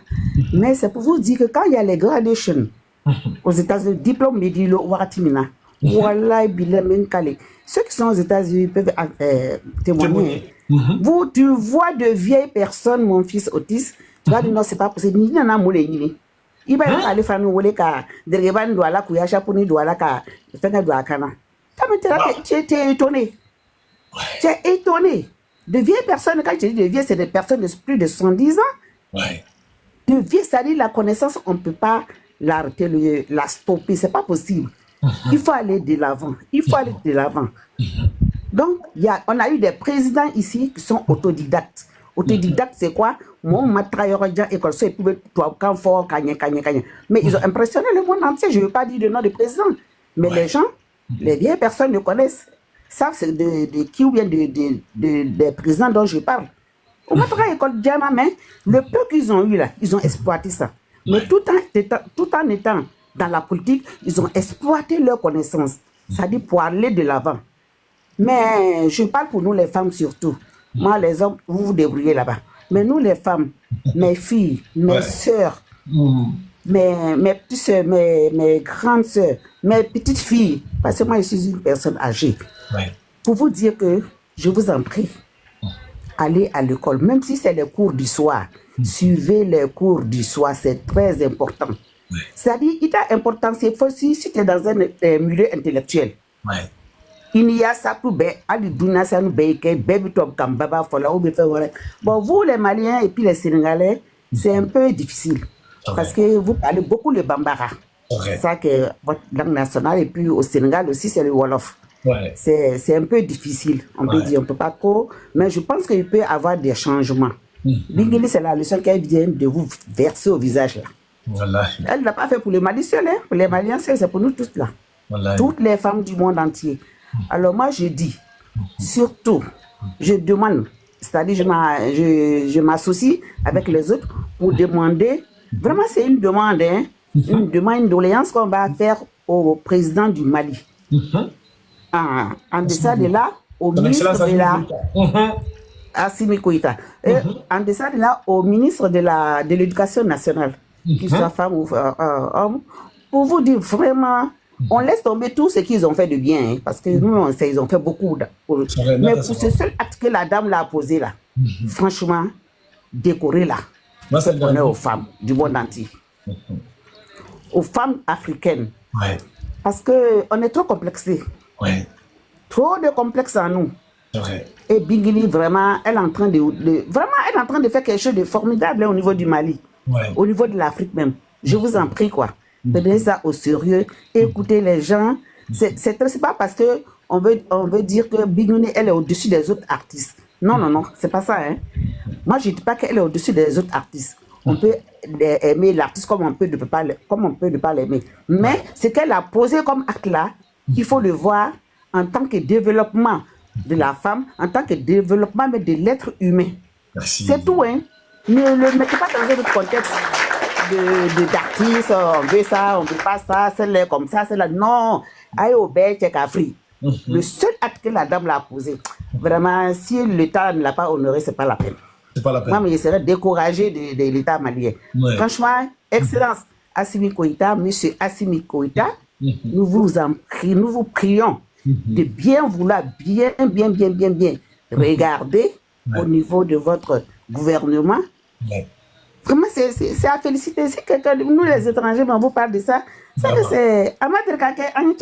mais c'est pour vous dire que quand il y a les graduations aux États-Unis, diplôme médilo, Waratimina, Wallah, Bilamen Kale, ceux qui sont aux États-Unis peuvent témoigner. Tu vois de vieilles personnes, mon fils autiste, tu vas dire non, c'est pas possible, ni nana moulé, ni. Il va aller faire nous voler car des rébans doit la couilla chaponi doit la car faire de la cana. Tu étais étonné. Tu es étonné. De vieilles personnes, quand je dis de vieilles, c'est des personnes de plus de 110 ans. devient, c'est-à-dire la connaissance, on ne peut pas l'arrêter, la stopper, c'est pas possible. Il faut aller de l'avant, il faut aller de l'avant. Donc, on a eu des présidents ici qui sont autodidactes. Autodidactes, c'est quoi? Moi, ma travailleur école, c'est pour tout fort, mais ils ont impressionné le monde entier. Je ne veux pas dire le nom du président, mais les gens, les vieilles personnes le connaissent. Ça, c'est de qui ou bien des présidents dont je parle. Au moins, école mais le peu qu'ils ont eu là, ils ont exploité ça. Mais tout en étant dans la politique, ils ont exploité leurs connaissances. C'est-à-dire pour aller de l'avant. Mais je parle pour nous les femmes surtout. Moi, les hommes, vous vous débrouillez là-bas. Mais nous les femmes, mes filles, mes sœurs, mes petites sœurs, mes grandes sœurs, mes petites filles, parce que moi je suis une personne âgée. Pour vous dire que je vous en prie, allez à l'école, même si c'est les cours du soir, suivez les cours du soir, c'est très important. C'est-à-dire, il est important, c'est si tu es dans un milieu intellectuel. Il y a ça pour bon, vous les Maliens et puis les Sénégalais, c'est un peu difficile. Parce que vous parlez beaucoup le Bambara. C'est ça que votre langue nationale, et puis au Sénégal aussi, c'est le Wolof. C'est un peu difficile, on peut dire, on ne peut pas trop, mais je pense qu'il peut y avoir des changements. Bingili, c'est la leçon qu'elle vient de vous verser au visage là. Elle ne l'a pas fait pour les Maliens seuls, hein. Pour les Maliens seuls, c'est pour nous tous là. Toutes les femmes du monde entier. Alors moi je dis, surtout, je demande, c'est-à-dire je m'associe avec les autres pour demander, vraiment c'est une demande, hein, une doléance qu'on va faire au président du Mali. En deçà de là, au ministre de la... Assimi Goïta. En deçà de là, au ministre de l'Éducation nationale, qu'il soit femme ou homme, pour vous dire vraiment... On laisse tomber tout ce qu'ils ont fait de bien, hein, parce que nous, on sait, ils ont fait beaucoup. Mais pour ce seul acte que la dame l'a posé là, franchement, décoré là, c'est honneur aux femmes du monde entier. Aux femmes africaines. Parce qu'on est trop complexés. Trop de complexes en nous. Et Bingili, vraiment, elle est en train de faire quelque chose de formidable hein, au niveau du Mali. Au niveau de l'Afrique même. Je vous en prie, quoi. Prenez ça au sérieux, écoutez les gens. C'est pas parce que on veut dire que Binguni, elle est au-dessus des autres artistes. Non, c'est pas ça. Hein. Moi, je ne dis pas qu'elle est au-dessus des autres artistes. On peut aimer l'artiste comme on peut ne pas l'aimer. Mais ce qu'elle a posé comme acte là, il faut le voir en tant que développement de la femme, en tant que développement de l'être humain. C'est tout, hein. Ne le mettez pas dans un autre contexte. D'artistes, on veut ça, on veut pas ça, celle-là comme ça, celle-là. Non, aïe au bel Afrique. Le seul acte que la dame l'a posé, vraiment, si l'État ne l'a pas honoré, c'est pas la peine. Moi, mais je serais découragé de l'État malien. Franchement, Excellence Assimi Goïta, Monsieur Assimi Goïta, nous vous prions de bien vouloir, bien regarder au niveau de votre gouvernement. Vraiment, c'est à féliciter. Si quelqu'un, nous les étrangers, on vous parle de ça, ça c'est Amadou Kake, moi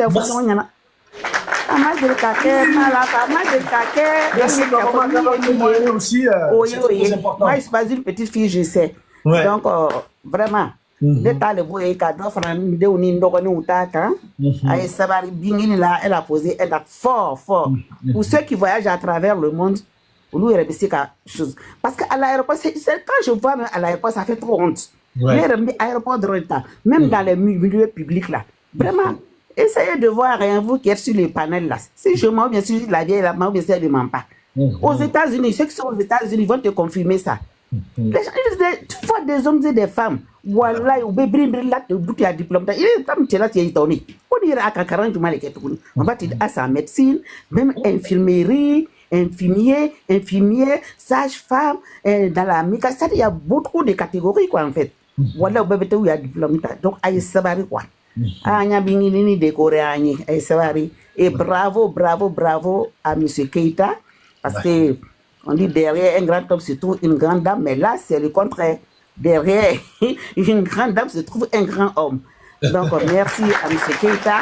je suis pas une petite fille, je sais. Donc vraiment, l'état le beau et cadeau de elle a posé un acte fort. Pour ceux qui voyagent à travers le monde, chose. Parce qu'à l'aéroport, quand je vois même à l'aéroport, ça fait trop honte. L'aéroport de retard, même dans les milieux publics là. Vraiment, essayez de voir vous qui êtes sur les panels là. Si je mens bien sûr la vieille là, bien sûr, je ne mens pas. Aux États-Unis, ceux qui sont aux États-Unis vont te confirmer ça. Les gens, tu vois des hommes et des femmes. Voilà, on va te diplôme. Il est comme tu es là, tu es étonné. On dirait à 40 du mal. On va te dire à sa médecine, même infirmerie. Infirmier, sage-femme, dans la méca, il y a beaucoup de catégories quoi en fait. Voilà où il y a diplôme. Donc aïe sabari quoi. Anya bingini décoré aïe sabari. Et bravo à Monsieur Keïta parce que on dit derrière un grand homme se trouve une grande dame, mais là c'est le contraire. Derrière une grande dame se trouve un grand homme. Donc merci à Monsieur Keïta.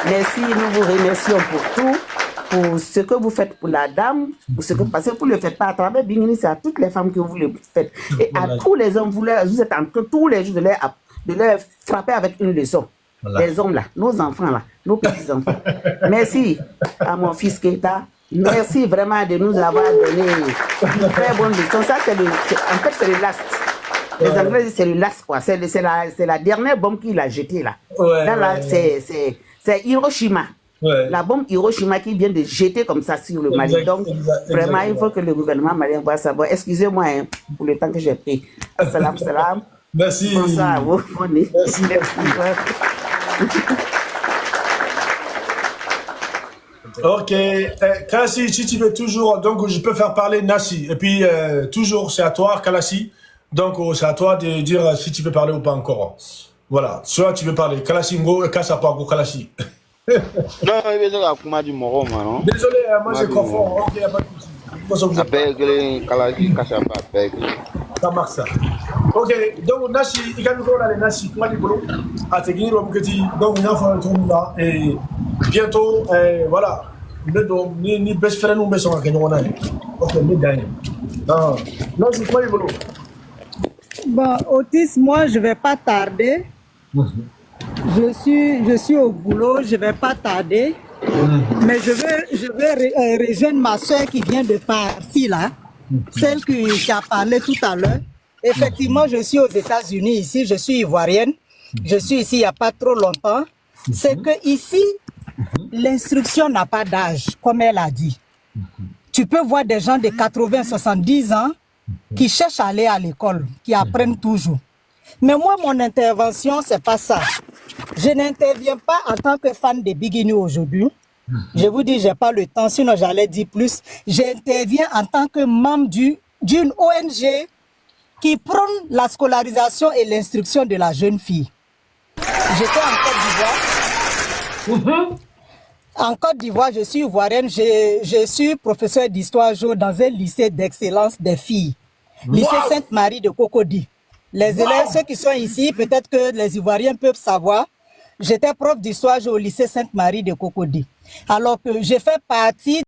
Merci, nous vous remercions pour tout. pour ce que vous faites pour la dame, parce que vous ne le faites pas à travers Bingini, c'est à toutes les femmes que vous le faites. Et à tous les hommes, vous êtes en train tous les jours de leur frapper avec une leçon. Les hommes là, nos enfants là, nos petits-enfants. Merci à mon fils Keita. Merci vraiment de nous avoir donné une très bonne leçon. Ça, en fait, c'est le last. Les Anglais disent c'est le last, quoi. C'est la dernière bombe qu'il a jetée là. C'est Hiroshima. La bombe Hiroshima qui vient de jeter comme ça sur le Mali. Donc, vraiment, il faut que le gouvernement malien voit ça. Bon, excusez-moi pour le temps que j'ai pris. Salam. Merci. Bonsoir à vous. Merci. Ok. Kalassi, si tu veux toujours, donc je peux faire parler Nassi. Et puis, toujours, c'est à toi, Kalassi. Donc, c'est à toi de dire si tu veux parler ou pas encore. Voilà. Soit tu veux parler. Kalassi Ngo et Kassapago Kalassi. Non, du Moro, non? Désolé, moi je confonds. Ok, il n'y a pas de souci. Ça marche ça. Ok, donc Nassi, il y a nous Nassi, comment dire, à te gagner donc on a fait un tour là et bientôt, voilà, ni best friend ou best on a gagné. Ok, mais gagné. Non, c'est quoi les boulot? Bon, Otis, moi je vais pas tarder. Je suis au boulot, je vais pas tarder. Mais je vais rejoindre ma soeur qui vient de partir là, celle qui a parlé tout à l'heure. Effectivement, je suis aux États-Unis ici, je suis ivoirienne. Je suis ici il n'y a pas trop longtemps. C'est que ici, l'instruction n'a pas d'âge, comme elle a dit. Tu peux voir des gens de 80, 70 ans qui cherchent à aller à l'école, qui apprennent toujours. Mais moi, mon intervention, c'est pas ça. Je n'interviens pas en tant que fan de Bigini aujourd'hui. Je vous dis, j'ai pas le temps, sinon j'allais dire plus. J'interviens en tant que membre d'une ONG qui prône la scolarisation et l'instruction de la jeune fille. J'étais en Côte d'Ivoire. En Côte d'Ivoire, je suis ivoirienne. Je suis professeur d'histoire géo dans un lycée d'excellence des filles. Lycée Sainte-Marie de Cocody. Les élèves, ceux qui sont ici, peut-être que les Ivoiriens peuvent savoir. J'étais prof d'histoire au lycée Sainte-Marie de Cocody. Alors que j'ai fait partie